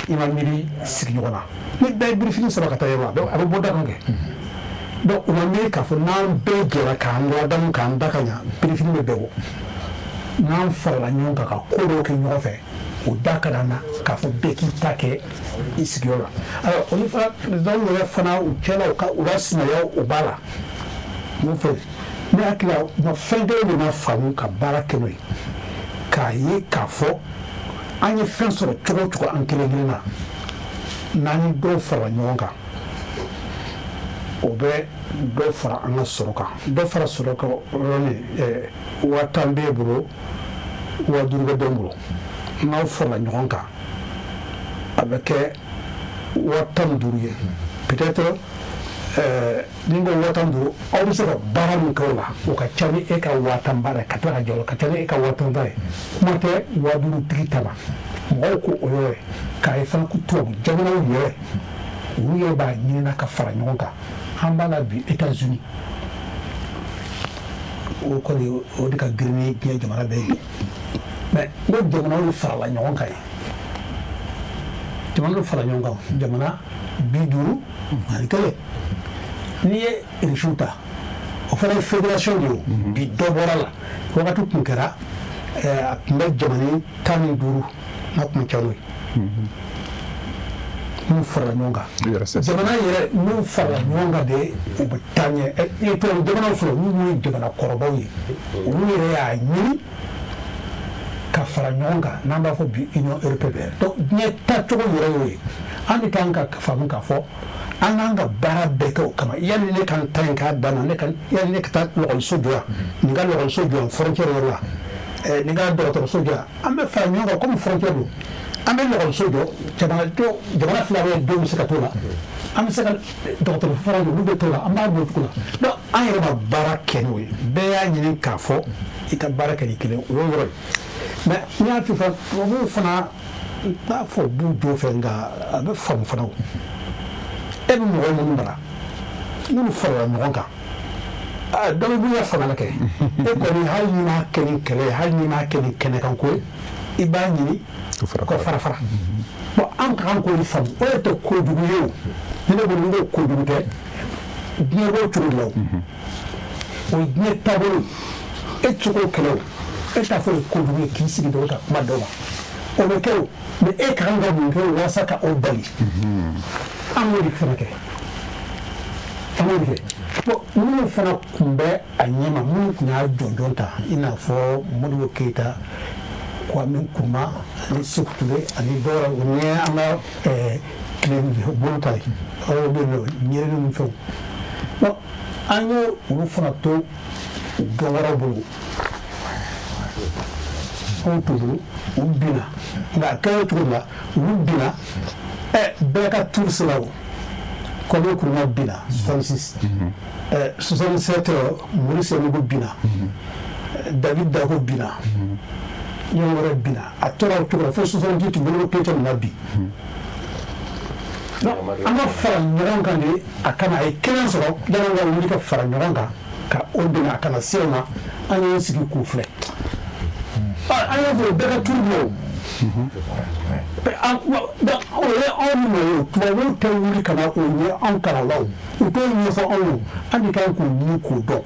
B: i ma miiri sigi ɲɔgɔn na ni bɛɛ ye birifini saba ka taa yɔrɔ la donc a bɛ bɔ da kan kɛ donc u ma miiri k'a fɔ n'an bɛɛ jɛra k'an ladamu k'an da ka ɲa birifini bɛ bɛɛ bɔ n'an farala ɲɔgɔn kan ka ko dɔw kɛ ɲɔgɔn fɛ o da ka d'an na k'a fɔ bɛɛ k'i ta kɛ i sigiyɔrɔ la alors olu fana président yɛrɛ fana u cɛla u ka sinaya o b'a la mun fɛ ne hakili la fɛn kelen de ma faamu ka baara kɛ n'o ye k'a ye k'a fɔ an ye fɛn sɔrɔ cogo o cogo an kelen kelen na n'an ye dɔw fara ɲɔgɔn kan o bɛ dɔ fara an ka sɔrɔ kan dɔ fara sɔrɔ kan yɔrɔnin 10,000 b'e bolo 50,000 bɛ dɔ bolo n'aw farala ɲɔgɔn kan a bɛ kɛ 15,000 ye peut-être ni n ko waatan don aw bɛ se ka baara min kɛ o la o ka ca ni e ka waatan baara ye ka tila ka jɔ o ka ca ni e ka waatan baara ye kuma tɛ waadurutigi ta la mɔgɔw ko o yɔrɔ ye k'a ye fana ko tubabu jamanaw yɛrɛ olu yɛrɛ b'a ɲinina ka fara ɲɔgɔn kan an b'a la bi États-Unis o kɔni o de ka girin ni diɲɛ jamana bɛɛ ye mɛ n ko jamanaw farala ɲɔgɔn kan ye jamanaw fara ɲɔgɔn kan jamana 50 ani kelen n'i ye région ta o fana ye fédération de ye bi dɔ bɔra la wagati tun kɛra a tun bɛ jamana 15 n'a tun ca n'o ye n'u farala ɲɔgɔn kan jamana yɛrɛ n'u farala ɲɔgɔn kan de u bɛ taa ɲɛ tubabu jamanaw filɛ n'u ye jamana kɔrɔbaw ye olu yɛrɛ y'a ɲini ka fara ɲɔgɔn kan n'an b'a fɔ bi Union européenne donc diɲɛ taacogo yɛrɛ y'o ye an de kan ka faamu k'a fɔ an kan ka baara bɛɛ kɛ o kama yanni ne ka ta in k'a dan na yanni ne ka taa lɔgɔliso jɔ yan nin ka lɔgɔliso jɔ yan frontière yɔrɔ la nin ka dɔgɔtɔrɔso jɔ yan an bɛ fara ɲɔgɔn kan comme frontière don an bɛ lɔgɔliso jɔ jamana fila bɛ denw bɛ se ka t'o la an bɛ se ka dɔgɔtɔrɔ fara olu bɛ t'o la an b'a bɔ cogo la donc an yɛrɛ ma baara kɛ n'o ye bɛɛ y'a ɲini k'a fɔ i ka baara kɛ ni kelen o y'o yɔrɔ ye mais n y'a fi fana tubabuw fana n t'a fɔ b'u jo fɛ nka a bɛ faamu fana o e bɛ mɔgɔ minnu mara n'olu farala ɲɔgɔn kan dɔ bɛ b'u ya fanga kɛ e kɔni hali n'i m'a kɛ ni kɛlɛ ye hali n'i m'a kɛ ni kɛnɛkanko ye i b'a ɲini ka fara fara bon an ka kan k'o de faamu o yɛrɛ tɛ kojugu ye o ni ne ko ni n ko kojugu tɛ diɲɛ b'o cogo de la o ye diɲɛ taabolo e tɛ se k'o kɛlɛ o e t'a fɔ o ye kojugu ye k'i sigi dɔrɔn ka kuma dɔ ma o bɛ kɛ o mais e ka kan ka mun kɛ walasa ka o bali an b'o de fana kɛ an b'o de kɛ bon minnu fana tun bɛ a ɲɛma minnu tun y'a jɔnjɔn ta i n'a fɔ Modibo Keyita Kwame Nkrumah ani Sékou Touré ani dɔwɛrɛ o ni an ka tile bolo ta ye aw bɛ yen nɔ ɲɛrɛni ni fɛnw bon an ye olu fana to dɔn wɛrɛw bolo anw t'u bolo u binna nka a kɛra cogo la olu binna bɛɛ ka tuuru sera o Kwame Nkrumah binna 66 67 Maurice Yamugu binna David Dago binna ɲɔgɔn wɛrɛ binna a tora o cogo la fo 68 Modibo Keyita nana bi an ka fara ɲɔgɔn kan de a kana a ye kelen sɔrɔ yanni ka wuli ka fara ɲɔgɔn kan ka o dɛmɛ a kana se o ma an y'an sigi k'u filɛ an y'a fɔ bɛɛ ka tuuru bɔ o ye anw nɔ ye tubabuw tɛ wuli ka na o ye anw kalan la o u t'o ɲɛfɔ anw ye an de kan k'o ɲini k'o dɔn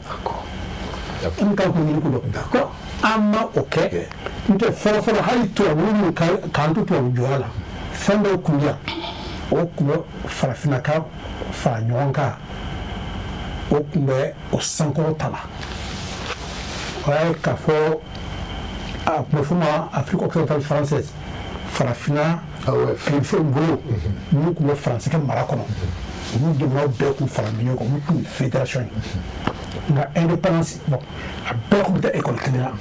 B: an de kan k'o ɲini k'o dɔn an ma o kɛ n tɛ fɔlɔfɔlɔ hali tubabuw min k'an to tubabu jɔya la fɛn dɔw tun bɛ yan o tun bɛ farafinna ka fara ɲɔgɔn kan o tun bɛ o sankɔrɔ ta la o y'a ye k'a fɔ a tun bɛ f'o ma Afrique occidentale française farafinna fɛn bolo minnu tun bɛ faransi kɛ mara kɔnɔ olu jamanaw bɛɛ tun fara ɲɔgɔn kan olu tun ye fédération ye nka indépendance bon a bɛɛ tun bɛ taa école kelen na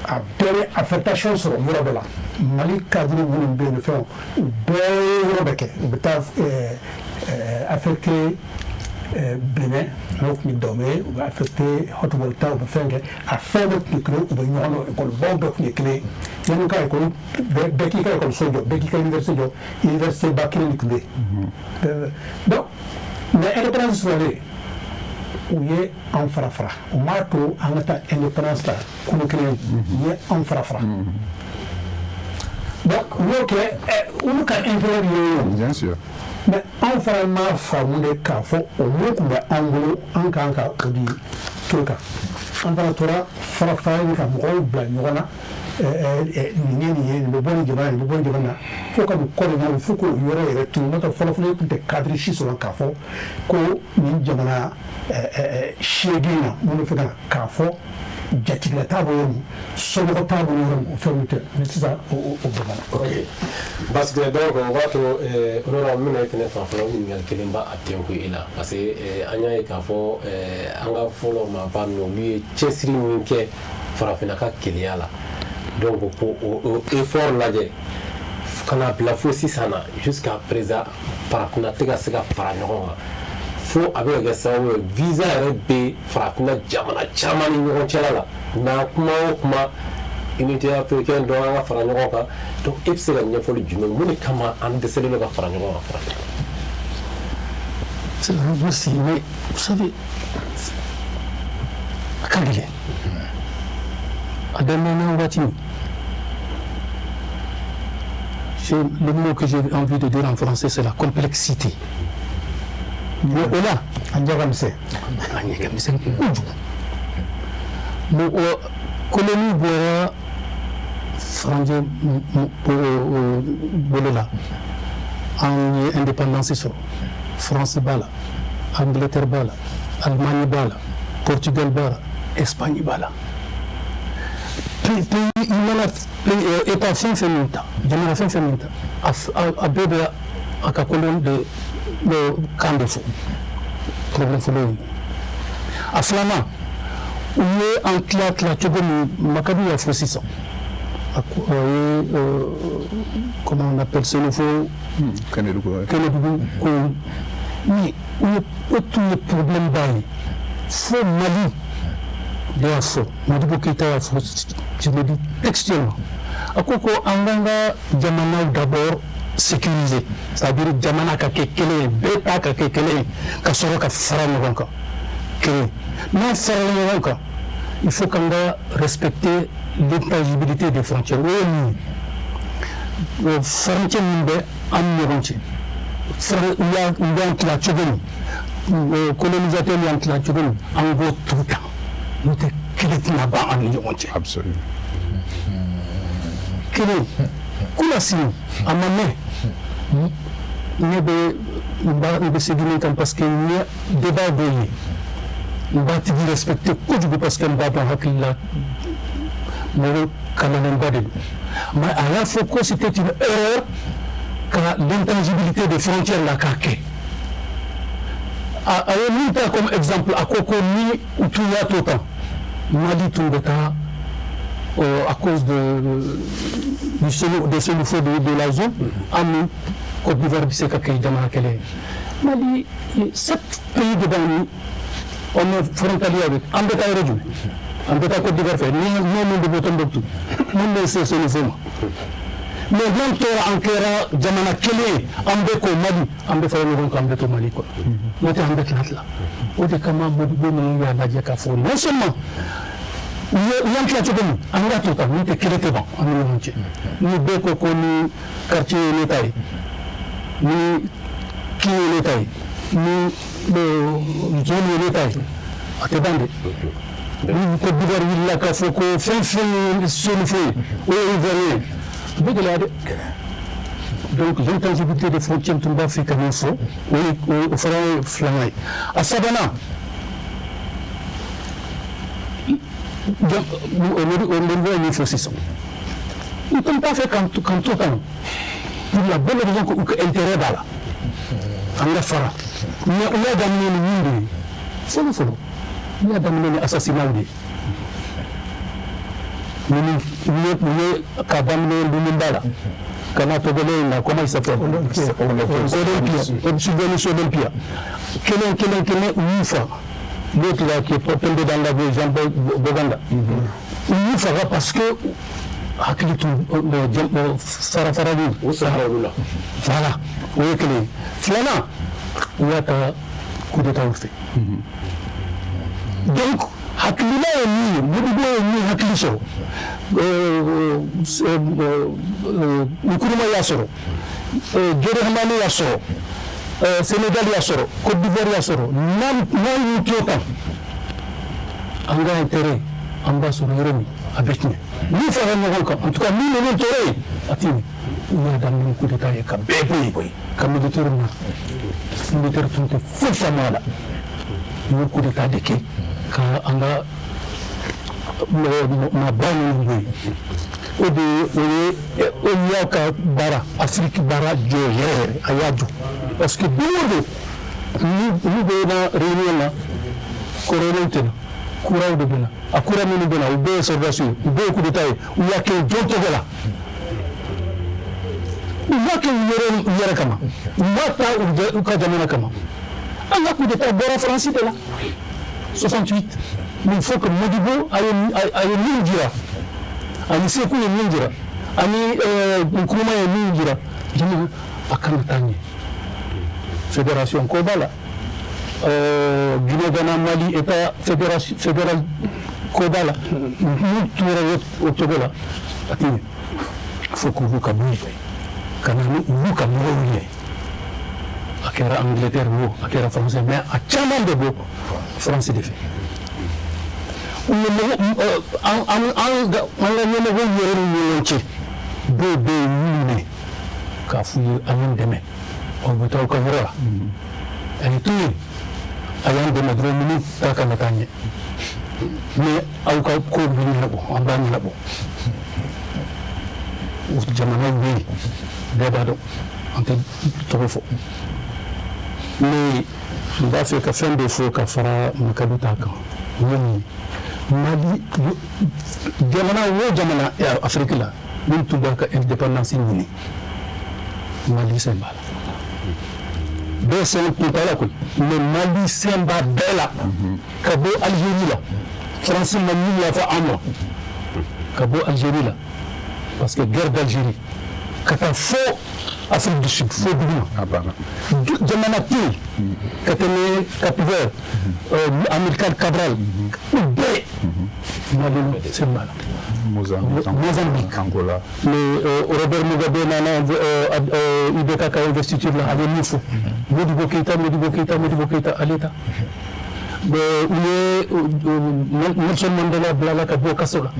B: a bɛɛ bɛ affectation sɔrɔ yɔrɔ dɔ la Mali cadre minnu bɛ yen nɔ fɛnw u bɛɛ ye yɔrɔ bɛɛ kɛ u bɛ taa affecté Benin n'o tun ye Dahomey u bɛ affecté Hɔt-Volta u bɛ fɛn kɛ a fɛn bɛɛ tun ye kelen u bɛ ɲɔgɔn dɔn école baw bɛɛ tun ye kelen yanni ka école bɛɛ k'i ka école so jɔ bɛɛ k'i ka université jɔ université ba kelen de tun bɛ yen donc mais indépendance sɔrɔlen u ye an fara fara u m'a to an ka taa indépendance la kolo kelen u ye an fara fara donc u y'o kɛ olu ka intérêt ye
A: bien sûr
B: mais anw fana m'a faamu de k'a fɔ o mun tun bɛ an bolo an kan ka o de to kan an fana tora fara fara ni ka mɔgɔw bila ɲɔgɔn na nin ye nin ye nin bɛ bɔ nin jamana nin bɛ bɔ nin jamana na fo ka nin kɔ de ɲɔgɔn fo k'o yɔrɔ yɛrɛ tun n'o tɛ fɔlɔfɔlɔ tun tɛ cadre si sɔrɔ k'a fɔ ko nin jamana 8 na minnu fɛ ka k'a fɔ jatigila t'a bolo yɔrɔ min somɔgɔ t'a bolo yɔrɔ min o fɛnw tɛ mais sisan o bɛɛ banna.
D: ok parce que donc o b'a to honorable min na i fɛnɛ fan fɔlɔ ɲininkali kelen b'a tɛnku i la parce que an y'a ye k'a fɔ an ka fɔlɔ maaba ninnu olu ye cɛsiri min kɛ farafinna ka keleya la donc ko o effort lajɛ ka na bila fo sisan na jusqu'à présent farafinna tɛ ka se ka fara ɲɔgɔn kan fo a bɛ kɛ sababu ye visa yɛrɛ bɛ farafinna jamana caman ni ɲɔgɔn cɛla la n'a kuma o kuma unité africaine dɔ an ka fara ɲɔgɔn kan donc e bɛ se ka ɲɛfɔli jumɛn mun de kama an dɛsɛlen bɛ ka fara ɲɔgɔn kan farafin.
B: C'est vrai aussi, mais vous savez, à Kagile, à Damanan Watini, le mot que j'ai envie de dire en français, c'est la complexité. Mais là, on dirait que c'est mais colonie Boya, Frangé Bolola, en indépendance, France bala, Angleterre bala, Allemagne bala, Portugal bala, Espagne bala. Pays état fin féminin, génération féminine, à bébé à colonne de camp de fou. Problème following. À Flamand, où est en claque la Tchoboni, Macabou à Faucisson. Comment on appelle ce nouveau mais où est tous les problèmes d'ailleurs faut Mali de faux Mali Bokita je me dis textuellement à quoi Anganga Jamana d'abord sécurisé c'est-à-dire Jamana kakekele beta kakekele kasoro ka faramonka créé non faramonka il faut qu'on respecter l'intangibilité des frontières. Oui, frontières en Mironti. Il y a un Tchoboni, colonisateur il y a un Tchoboni, en gros tout le temps. Nous sommes quel là-bas en Mironti.
C: Absolument.
B: Quel est Koulasi, à ma main, nous sommes parce qu'il y a débat de nous devons respecter parce qu'on va dans la mais à la fois que c'était une erreur que l'intangibilité des frontières la caquée. Comme exemple, à Kokoni ou Touya Tota, Mali Toumbeta, à cause des sénifaux de la zone, Ami, Côte d'Ivoire, Bissekake, Damakele. Mali, 7 pays devant nous. On est frontalier avec Ambeta Région, Ambeta Côte d'Ivoire, non de bouton de tout. Nous c'est ce niveau. Mais même toi, en Kera, Jamana Kélé, Ambeko Mali, Ambeko Ambeto Mali. Nous sommes Ambeko là. Au décamant, Modibo, Nadjaka, non seulement. Nous sommes là, nous sommes là, nous sommes Kélétéban, en Milanché. Nous Beko, nous quartier Létaï, nous qui est Létaï. Nous zone l'État à te bande nous Côte d'Ivoire il la Kafoko fin sonifé où il va donc l'intangibilité des frontières tout bas fait comme il faut au fera flamay à Sabana au niveau il faut 600 ils n'ont pas fait quand tout temps pour la bonne raison que intérêt là en la fara mais on a gagné le monde follow on a gagné l'assassinat nous a gagné le Nimbala kana togolais là comment il s'appelle Olympia quel Oufa l'autre là qui est tombé dans la vie Jean Boganda il fera parce que Hakilitu Farafarabi voilà oui que Flana il y a un coup d'état fait donc Hakilina est mis Boudou est mis Hakiliso Nkuruma Yasoro Djorahmane Yasoro Sénégal Yasoro Côte d'Ivoire Yasoro Nam Nutiotan Anga intérêt Amba sur Rémi avec nous. Nous faisons en tout cas, nous nous intérêt. Attends, il y a dans le coup d'état, il y a comme bébé, comme le détournement. Le détournement est fou famala. Le coup d'état de qui, quand on a ma bonne au Yaka Bara, Afrique Bara, Djoyer, Ayadjo. Parce que nous devons réunir là, Coronel. Courant de Bena, à Courant de Bena, ou bien observation, ou bien coup de taille, où il y a que John Togola. Où il y a que Yerakama, où il y a que Kajamana Kama.
E: Un coup d'État Bora France de là. 68. Mais il faut que Modibo aille Mindira. Ani Sekou et Mindira. Ani Nkrumah et Mindira. Je me dis, à Kanatani. Fédération Kobala. Guinée-Ghana, Mali, État fédéral Kobala. Nous, tout au Togo là. Il faut que vous kabouillez. Quand vous kabouillez. Akera Angleterre, Akera français, mais à Tchaman de Beau, français de fait. On a bébé, Kafou, Ayan Deme, on va t'en caméra. Elle est tout. Ayan Deme, 2 minutes, t'as qu'à m'attendre. Mais, Aouka, Koubini Labo, en bas de Labo. Ou Jamana, oui, Debado, en tête, trop fort. Mais je vais faire que fin de fois qu'à faire un cadeau taquant. Mali, Jamana, Afrique là, même tout le indépendance inouïe. Mali c'est mal. Ben c'est un peu là quoi. Mais Mali c'est un bas bella. Cabo Algérie là. France Mali là fa amwa. Cabo Algérie là. Parce que guerre d'Algérie. Quand un faux Afrique du Sud, faux Boulogne. Jamana Pil, Katene Capivert, Amilcar Cabral, Mali c'est mal. Mozambique,
C: Angola.
E: Robert Mugabe Nana Ibeka ka investiture là avec nous fou. Modibo Keïta à l'état. Nelson Mandela Blala Kabo Kasola.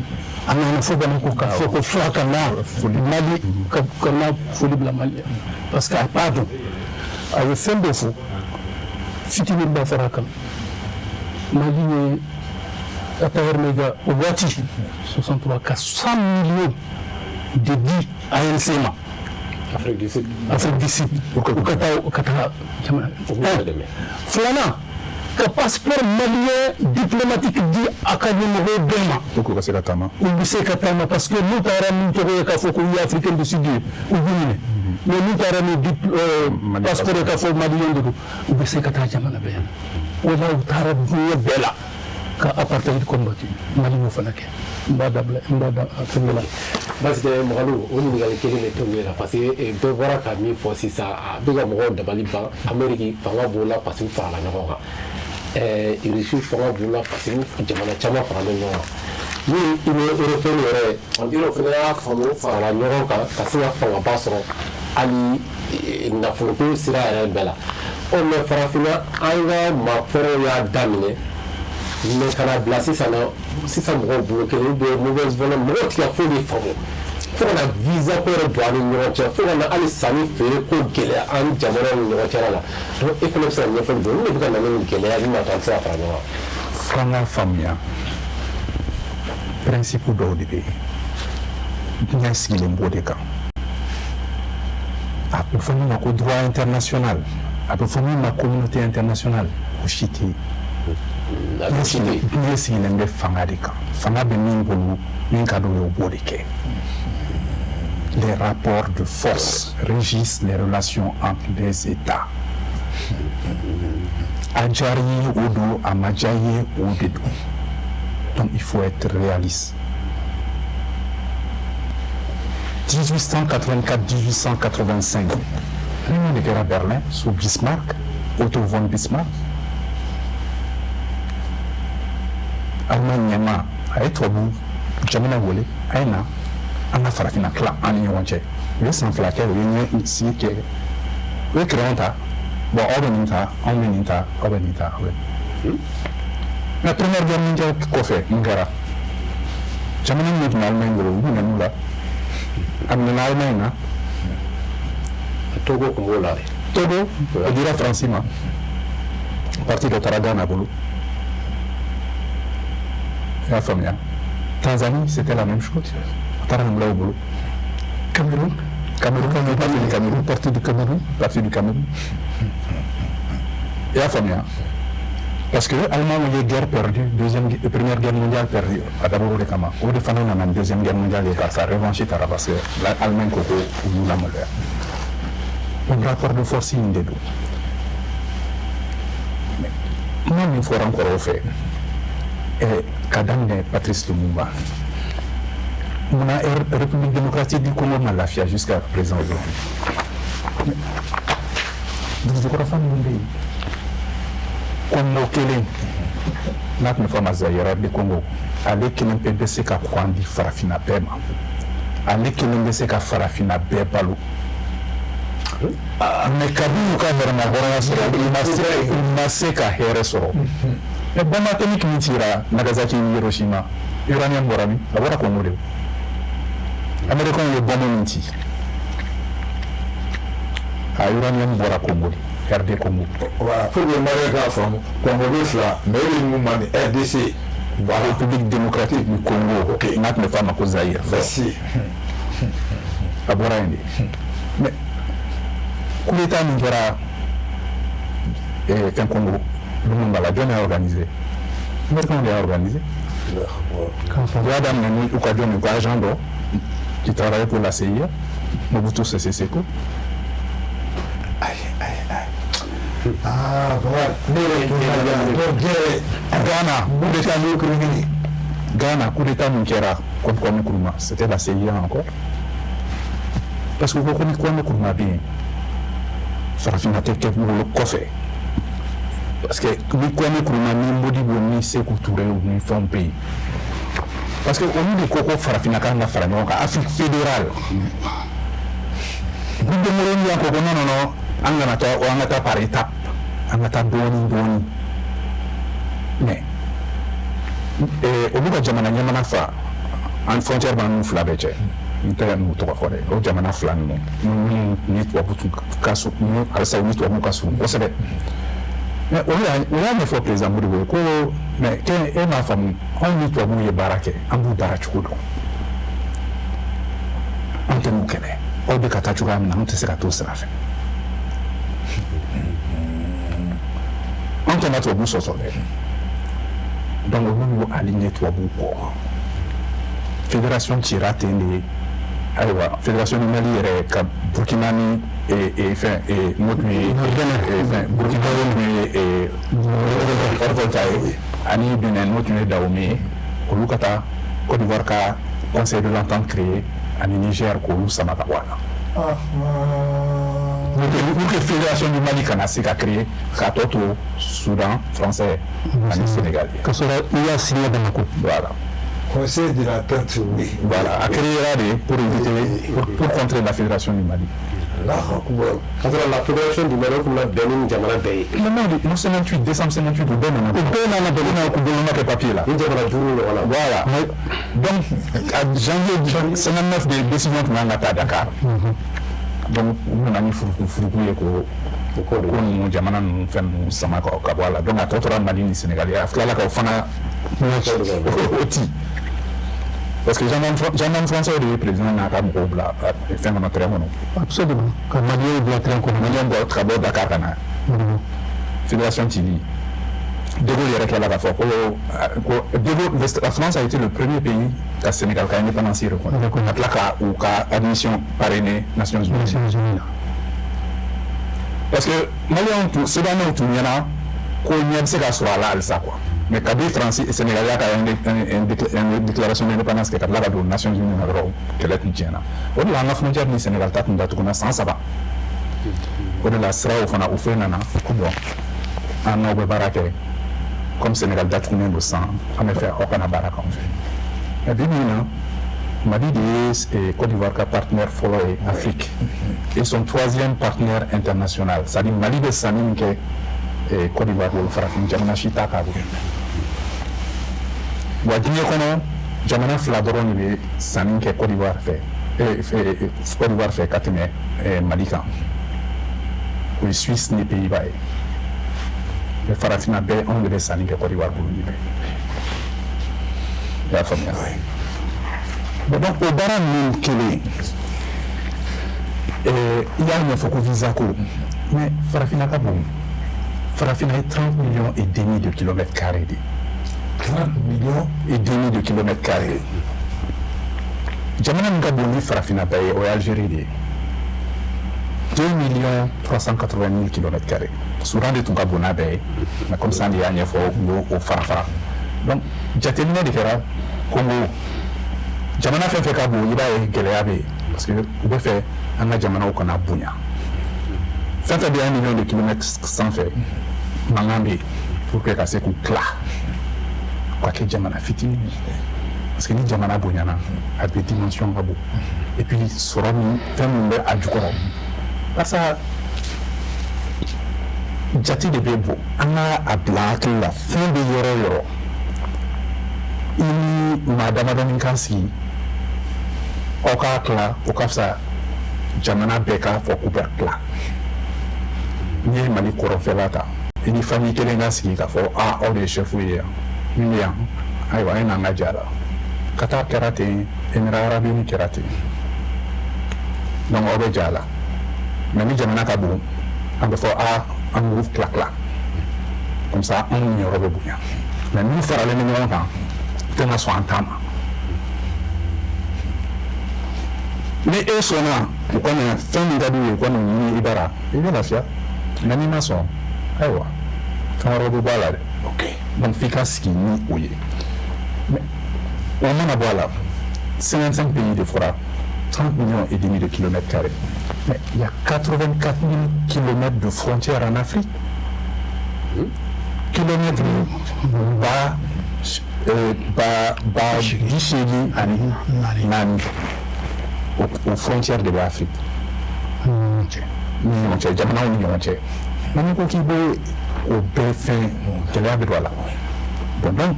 E: Ana fo bana ko ka fo ko fo kana Mali kana fo libla Mali. Parce que pardon. Avec fin de fou. Fitini ba faraka. Mali Atawar Mega Ouati 63 cas 100 millions de dits à NCMA.
D: Afrique du Sud.
E: Afrique du Sud. Au Kata. Flana. Que passeport malien diplomatique dit à Kadimoro Dema.
C: Pourquoi c'est Katama?
E: Ou c'est Katama parce que nous avons un passeport africain du Sud ou Guinée. Mais nous avons un passeport malien de ou c'est Katama Jamana Béana. Ou là où Tara Bella. Quand apartheid combattu. Mali nous fanake. Mbada Fengela.
D: Parce que Moralo, on nous a les tombés là parce que de voir qu'à mi faut si ça a deux amoureux de Baliban, Amérique, Fangaboula, parce qu'il fera la Nora. Il reçoit Fangaboula parce que Jamana Chama fera le Nora. Nous, il est européen, on dit au final, Fango fera la Nora, parce que Fangabasso, Ali, Nafoto, Sira et Bella. On me fera finalement, Anga, ma Foroya Damine. Mais quand on a placé ça, si ça me bloqué, de mauvaises volontés, moi qui a fait des formes. Il faut qu'on a visa pour le droit de l'Union, il faut qu'on a allé s'aller faire pour qu'elle ait un diamant de l'Union. Donc, il faut que ça ne fasse pas de l'Union, il faut qu'on ait qu'elle ait un attente à faire.
C: Franga Famia, principe d'ODB, bien ce qu'il est beau des cas. Après, il faut que le droit international, après, il faut que la communauté internationale, au Chiti. Bien si il aime Fanga des cas. Fanga de Mingolo, Minkado au beau des quais. Les rapports de force régissent les relations entre les États. Adjari Odo, Amadjaye Odedo. Donc il faut être réaliste. 1884-1885, réunion de guerre à Berlin sous Bismarck, Otto von Bismarck. Allemagne Yama, Aïtobu, Jamina Wole, Aïna, Anna Farafina Kla, Annie Yonche. Il est sans flaquer, il est ici qui est. Oui, Créanta, bon, Orbenita, Orbenita, Orbenita, oui. La première guerre mondiale, quoi fait, Ngara? Jamina n'est pas Allemagne, vous n'êtes là. Amina Allemagne,
D: Togo comme là.
C: Togo, on dira Francima. Parti de Taragana, Bolo. La famille. Tanzanie, c'était la même chose. Tarangla au boulot. Cameroun, partie du Cameroun. Et la famille. Parce que l'Allemagne a eu guerre perdue, première guerre mondiale perdue, à d'abord le Kama. Au de Fanon, la deuxième guerre mondiale, ça a revanché parce que l'Allemagne Coco ou nous la moleur. Un rapport de force in des deux.
F: kuma min fɔra n kɔrɔw fɛ ka daminɛ Patrice Lumumba munna République démocratique du Congo ma lafiya jusqu'à présent dugujukɔrɔfa minnu bɛ yen Congo kelen n'a tun bɛ fɔ ma Zaïre de Congo ale kelen bɛɛ bɛ se ka kɔn di farafinna bɛɛ ma ale kelen bɛ se ka farafinna bɛɛ balo mais kabi y'u ka hɛrɛma hɔrɔnya sɔrɔ i ma se ka hɛrɛ sɔrɔ mais bombe atomique min cira Nagasaki ni Hiroshima uranium bɔra min a bɔra Congo de américains ye bombe min ci a uranium bɔra Congo de RD Congo
A: voilà pour que Maria k'a faamu Congo bɛ fila mais e bɛ mun ma ni RDC
F: voilà République démocratique du Congo n'a tun bɛ f'a ma ko Zaïre
A: merci
F: a bɔra yen de mais coup d'état min kɛra fɛn Congo Lumumba la jɔn y'a organisé américains de y'a organisé u y'a daminɛ ni u ka jɔn u ka agent dɔ qui travaillait pour la CIA Mobutu Sese Seko Ghana coup d'état min kɛra contre Kwame Nkrumah c'était la CIA encore parce que u ko ni Kwame Nkrumah bɛ yen farafinna tɛ kɛ bolo kɔfɛ parce que ni Kwame Nkrumah ni Modibo ni Sékou Touré ni fɛnw bɛ yen parce que olu de ko ko farafinna kan ka fara ɲɔgɔn kan Afrique fédérale groupe de Moroni y'an ko non an kana taa par étape an ka taa dɔɔni mais olu ka jamana ɲɛmana fa an frontière b'an n'u fila bɛɛ cɛ n tɛ n'u tɔgɔ fɔ dɛ o jamana fila ninnu ni tubabu ka surun halisa ni tubabu ka surun kosɛbɛ mais o y'a ɲɛfɔ président Modibo ye ko mais e m'a faamu anw ni tubabuw ye baara kɛ an b'u baara cogo dɔn an tɛ n'u kɛlɛ aw bɛ ka taa cogoya min na an tɛ se ka t'o sira fɛ an tɛna tubabu sɔsɔ dɛ donc olu y'u aligné tubabuw kɔ fédération cira ten de ayiwa fédération du Mali yɛrɛ ka Burkina ni fɛn n'o tun ye Burkina tun ye Hɔt-Volta ye ani Benin n'o tun ye Dahomey ye olu ka taa Côte d'Ivoire ka conseil de l'entente créé ani Niger k'olu sama ka bɔ a la pour que fédération du Mali kana se ka créer k'a tɔ to Soudan français ani Sénégal ye
B: ka sɔrɔ i y'a signé Bamako
F: voilà
A: conseil de la terre oui
F: voilà a créera de pour éviter pour contrer la fédération du Mali
D: la fédération du Mali tun bɛ bɛn ni jamana bɛɛ ye
F: le mois de 58 décembre 58 u bɛɛ nana k'u boloma kɛ papier la
D: ni jamana duuru ɲɔgɔn na
F: voilà donc à janvier 59 de décision tun kan ka taa Dakar donc u nana ni furuku ye ko ninnu jamana ninnu fɛn ninnu sama ka bɔ a la donc a tɔ tora Mali ni Sénégal ye a tilala k'o fana o ti parce que gendarme français de ye président n'a ka mɔgɔw bila fɛn kɔnɔ train kɔnɔ
B: absolument ka maliyɛnw bila train kɔnɔ
F: maliyɛn bɔ ka bɔ Dakar ka na fédération cili De Gaulle yɛrɛ kɛla k'a fɔ ko De Gaulle la France a été le premier pays ka Sénégal ka indépendance reconnu ka tila ka u ka admission parrainer Nations Unies parce que maliyɛnw tun Sédanaw tun ɲɛna ko ɲɛ bɛ se ka sɔrɔ a la halisa quoi mais kabi France et Sénégal y'a ka déclaration d'indépendance kɛ ka tila ka don Nations Unies na dɔrɔn kɛlɛ tun tiɲɛna o de la an ka frontière ni Sénégal ta tun datuguna san 3 o de la siraw fana u fɛ nana ko bon an n'aw bɛ baara kɛ comme Sénégal datugunen don san an bɛ fɛ aw kana baara k'anw fɛ mais bi min na Mali de ye Côte d'Ivoire ka partenaire fɔlɔ ye Afrique et son 3e partenaire international c'est-à-dire Mali bɛ sanni min kɛ Côte d'Ivoire bolo farafin jamana si t'a k'a bolo wa diɲɛ kɔnɔ jamana fila dɔrɔn de bɛ sanni kɛ Côte d'Ivoire fɛ ka tɛmɛ Mali kan o ye Suisse ni Pays-Bas ye mais farafinna bɛɛ anw de bɛ sanni kɛ Côte d'Ivoire bolo ni bɛɛ i y'a faamuya donc o baara ninnu kelen i y'a ɲɛfɔ ko visa ko mais farafinna ka bon farafinna ye 30 millions et demi de kilomètres carrés de
A: 30 millions
F: et demi de kilomètres carrés jamana min ka bon ni farafinna bɛɛ ye o ye Algérie de ye 2 380 000 km². Souvent de Tunga Bonabe, mais comme ça, il y a un effort au Farafara. Donc, jateminɛ de kɛra Congo jamana fɛn fɛn ka bon i b'a ye gɛlɛya bɛ yen parce que u bɛ fɛ an ka jamanaw kana bonya fɛn fɛn bɛ 1 million de kilomètres sanfɛ mankan bɛ yen pour que ka se k'u tila ka kɛ jamana fitinin parce que ni jamana bonyana a bɛ dimension ka bon et puis sɔrɔ min fɛn min bɛ a jukɔrɔ barisa jate de bɛ bɔ an ka a bila hakili la fɛn bɛ yɔrɔ o yɔrɔ i ni maa damadɔni kan sigi aw k'a tila o ka fisa jamana bɛɛ k'a fɔ k'u bɛ tila n'i ye mali kɔrɔnfɛla ta i ni famille kelen ka sigi k'a fɔ aw de ye chef ye yan min bɛ yan ayiwa e n'an ka ja la Qatar kɛra ten Émirats Arabes Unis kɛra ten donc aw bɛ ja la mais ni jamana ka bon an bɛ fɔ an b'u tila comme ça anw ni yɔrɔ bɛ bonya mais n'u faralen ni ɲɔgɔn kan tɛna sɔn an ta ma ni e sɔnna u kɔni fɛn min ka d'u ye u kɔni ɲini i bara i bɛ lafiya mais n'i ma sɔn ayiwa fɛn wɛrɛ bɛ bɔ a la dɛ donc f'i ka sigi ni o ye mais o mana bɔ a la 55 pays de fɔra 30 millions et demi de kilomètres carrés mais il y a 84 000 kilomètres de frontières en Afrique kilomètres ba giseli ani nani aux frontières de l'Afrique ni ɲɔgɔn cɛ jamanaw ni ɲɔgɔn cɛ mais n'i ko k'i bɛ o bɛɛ fɛn gɛlɛya bɛ don a la bon donc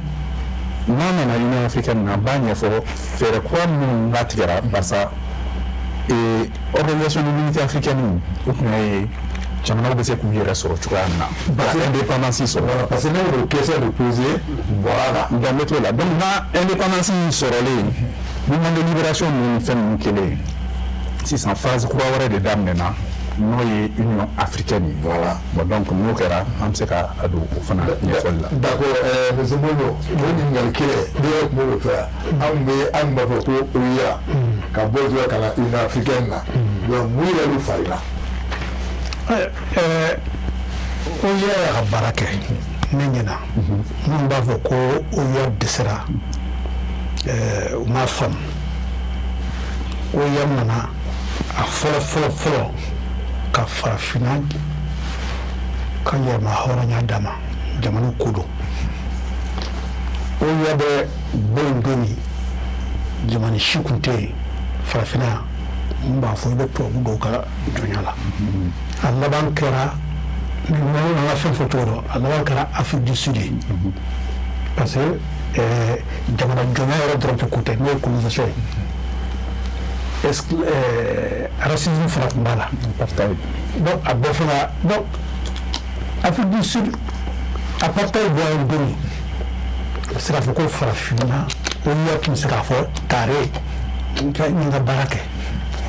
F: n'a nana Union africaine na b'a ɲɛfɔ fɛɛrɛ kura minnu latigɛra barisa organisation de l'unité africaine o tun ye jamanaw bɛ se k'u yɛrɛ sɔrɔ cogoya min na parce que indépendance sɔrɔ parce que ne y'o question de poser voilà donc n bɛ t'o la donc n'a indépendance sɔrɔlen mouvement de libération ninnu fɛn ninnu kɛlen sisan phase kura wɛrɛ de daminɛna n'o ye union africaine ye voilà bon donc n'o kɛra an bɛ se ka a don o fana ɲɛfɔli la
A: d'accord monsieur Mono o ɲininkali kelen ne yɛrɛ tun b'o fɛ an b'a fɔ ko OUA ka bɔ dɔrɔn ka na union africaine na donc mun yɛrɛ bɛ fari la
B: OUA y'a ka baara kɛ ne ɲɛna minnu b'a fɔ ko OUA dɛsɛra u m'a faamu OUA nana a fɔlɔ ka farafinna ka yɛlɛma hɔrɔnya d'a ma jamanaw ko don OUA bɛ bɔ yen don min jamana si tun tɛ yen farafinna n b'a fɔ i bɛ tubabu dɔw ka jɔnya la a laban kɛra an ka fɛn fɔ cogo dɔ a laban kɛra Afrique du Sud ye parce que jamana jɔnya yɛrɛ dɔrɔn tɛ ko tɛ n'o ye colonisation ye racisme fana tun b'a la donc a bɛɛ fana donc Afrique du Sud apartheid bɔra yen don min a bɛ se k'a fɔ ko farafinna OUA tun bɛ se k'a fɔ carré n ka baara kɛ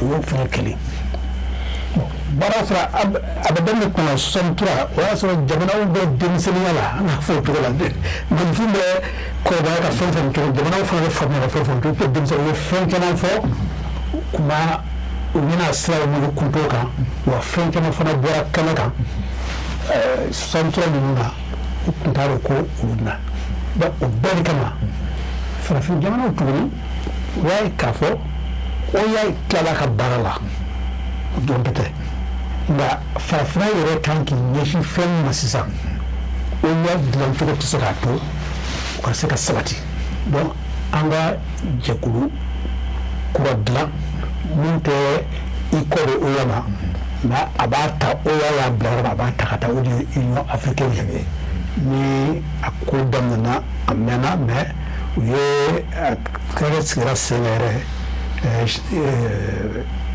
B: o y'o fana kelen baara fara a bɛ daminɛ kɔnɔ 63 o y'a sɔrɔ jamanaw bɛ denmisɛnninya la an k'a fɔ o cogo la denmisɛnnin bɛ kɔrɔbaya ka fɛn fɛn cogo jamanaw fana bɛ faamuya ka fɛn fɛn cogo ko denmisɛnnin u ye fɛn caman fɔ kuma u bɛna siraw minnu kunto kan wa fɛn caman fana bɔra kɛnɛ kan 63 ninnu na u tun t'a dɔn ko olu bɛna donc o bɛɛ de kama farafin jamanaw tuguni u y'a ye k'a fɔ OUA tilala ka baara la dɔn tɛ nka farafinna yɛrɛ kan k'i ɲɛsin fɛn min ma sisan OUA dilancogo tɛ se k'a to u ka se ka sabati donc an ka jɛkulu kura dilan min tɛ i kɔ de OUA ma nka a b'a ta OUA y'a bila yɔrɔ min a b'a ta ka taa o de ye union africaine ye ni a ko daminɛna a mɛnna mais u ye a kɛra sigira sen yɛrɛ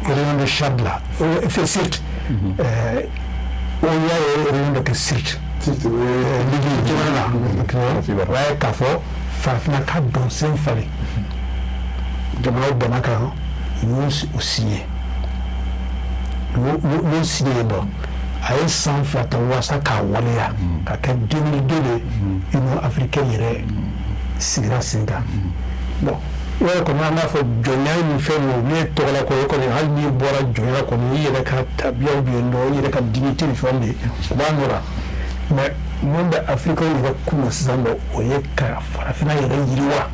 B: réunion de Chad là fait sirt OUA ye réunion de kɛ sirt ligi jamana na o y'a ye k'a fɔ farafinna ka dɔn sen falen jamanaw bɛnna kan u y'u signé u y'u signé bɔ a ye san 2 ta walasa k'a waleya ka kɛ 2002 de union africaine yɛrɛ sigira sen kan bon wala kɔni an b'a fɔ jɔnya ni fɛn ninnu ne tɔgɔ la kɔni kɔni hali n'i bɔra jɔnya kɔni i yɛrɛ ka tabiyaw bɛ yen nɔ i yɛrɛ ka dignité ni fɛnw de o b'a nɔ la mais mun bɛ afirika yɛrɛ kunna sisan nɔ o ye ka farafinna yɛrɛ yiriwa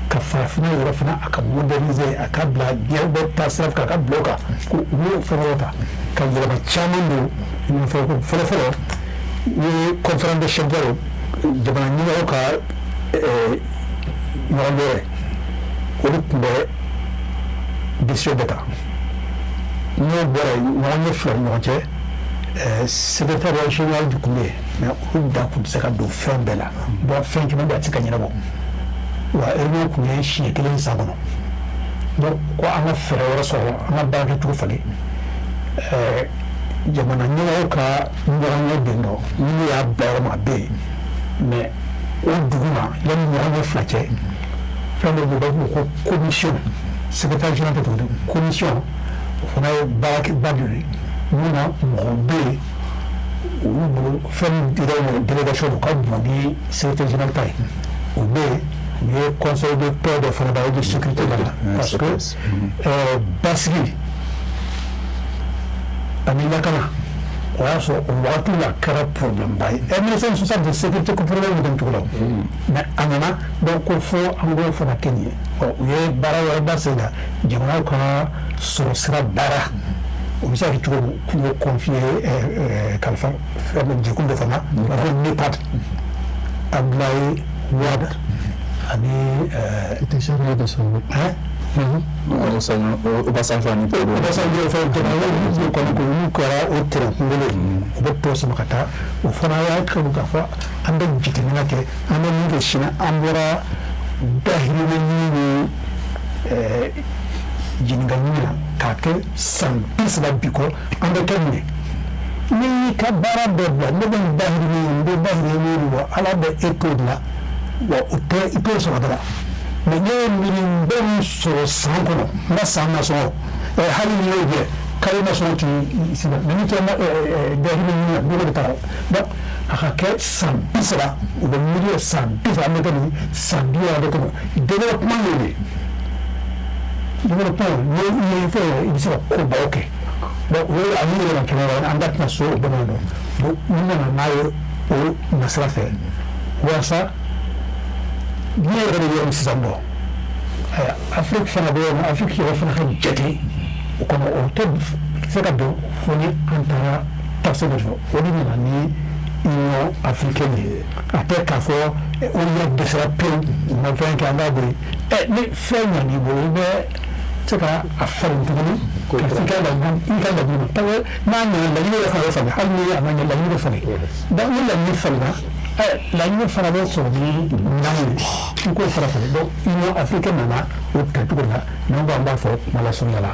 B: ka farafinna yɛrɛ fana a ka moderniser a ka bila diɲɛ bɛɛ taa sira fɛ a ka bila o kan ko u y'o fɛn ta ka yɛlɛma caman don nin fɛn ko fɔlɔ-fɔlɔ ni conférence de chefs jamana ɲɛmɔgɔw ka ɲɔgɔn wɛrɛ olu tun bɛ décision bɛ ta n'o bɔra yen ɲɔgɔn ye fila ni ɲɔgɔn cɛ secrétaire général du tun bɛ yen mais olu da tun tɛ se ka don fɛn bɛɛ la bon fɛn caman bɛ a tɛ se ka ɲɛnabɔ wa réunion tun ye siɲɛ kelen san kɔnɔ donc ko an ka fɛɛrɛ wɛrɛ sɔrɔ an ka baara kɛcogo falen jamana ɲɛmɔgɔw ka ɲɔgɔn ye bɛn dɔ n'u y'a bila yɔrɔ ma a bɛ yen mais o dugu ma yanni ɲɔgɔn ye fila cɛ fɛn dɔ bɛ yen ko commission secrétaire général de la commission o fana ye baarakɛba de ye mun na mɔgɔw bɛ yen olu bolo fɛn dira délégation u ka bon ni secrétaire général ta ye o bɛ yen u ye conseil de paix dɔ fana da o de sécurité la parce que basigi ani lakana o y'a sɔrɔ o wagati la kɛra problème ba ye 1960 sécurité ko problème bɛ cogo la mais a nana donc ko fo an k'o fana kɛ nin ye u ye baara wɛrɛ da sen kan jamanaw ka sɔrɔ sira baara o bɛ se ka kɛ cogo min k'u ye confier kalifa fɛn jɛkulu dɔ fana u b'a fɔ NEPAD Abdoulaye Wade ani
E: était chargé de ça.
F: Obasanjo ani
B: Obasanjo fɛn jamana ɲɛmɔgɔw kɔni ko olu kɛra o terrain kunkolo u bɛ tɔ sama ka taa o fana y'a kanu k'a fɔ an bɛ jateminɛ kɛ an bɛ min kɛ sini an bɔra dahirimɛ ɲini ni ɲininkali ɲini na k'a kɛ san 30 bi kɔ an bɛ kɛ mun ye n'i y'i ka baara bɛɛ bila ne bɛ nin dahirimɛ ye n bɛ dahirimɛ ɲini wa ala bɛ e t'o de la wa o tɛ i t'o sɔrɔ dɔrɔn mais ne ye miiri bɛ min sɔrɔ san kɔnɔ n ka san nasɔngɔ hali ni y'o kɛ kalo nasɔngɔ ti si la mais ni tɛ dahirimɛ ɲini na ne bɛ taa donc a ka kɛ san 30 u bɛ miiri san 30 an bɛ kɛ nin san 50 an bɛ kɛ nin développement y'o de développement ni fɛn i bɛ se ka ko baw kɛ donc o ye a min yɛlɛma kɛmɛ la an da tɛna so o bɛɛ ma dɔn donc u nana n'a ye o nasira fɛ walasa diɲɛ yɛrɛ de bɛ yɔrɔ sisan bɔ afiriki fana bɛ yɔrɔ afiriki yɛrɛ fana ka jate o kɔnɔ o tɛ se ka don fo ni an taara taxe de fɔ o de nana ni union africaine ye a tɛ k'a fɔ o yɛrɛ dɛsɛra pewu u ma fɛn kɛ an b'a boli ni fɛn ɲan'i bolo i bɛ se ka a falen tuguni ka i ka laɲini ma parce que n'a ɲana laɲini yɛrɛ fana bɛ falen hali ni a ma ɲɛ laɲini bɛ falen donc ni laɲini falenna laɲini fana bɛ sɔrɔ ni nan ye i k'o fara falen donc union africaine nana o kɛcogo la n'an ko an b'a fɔ kuma lasurunya la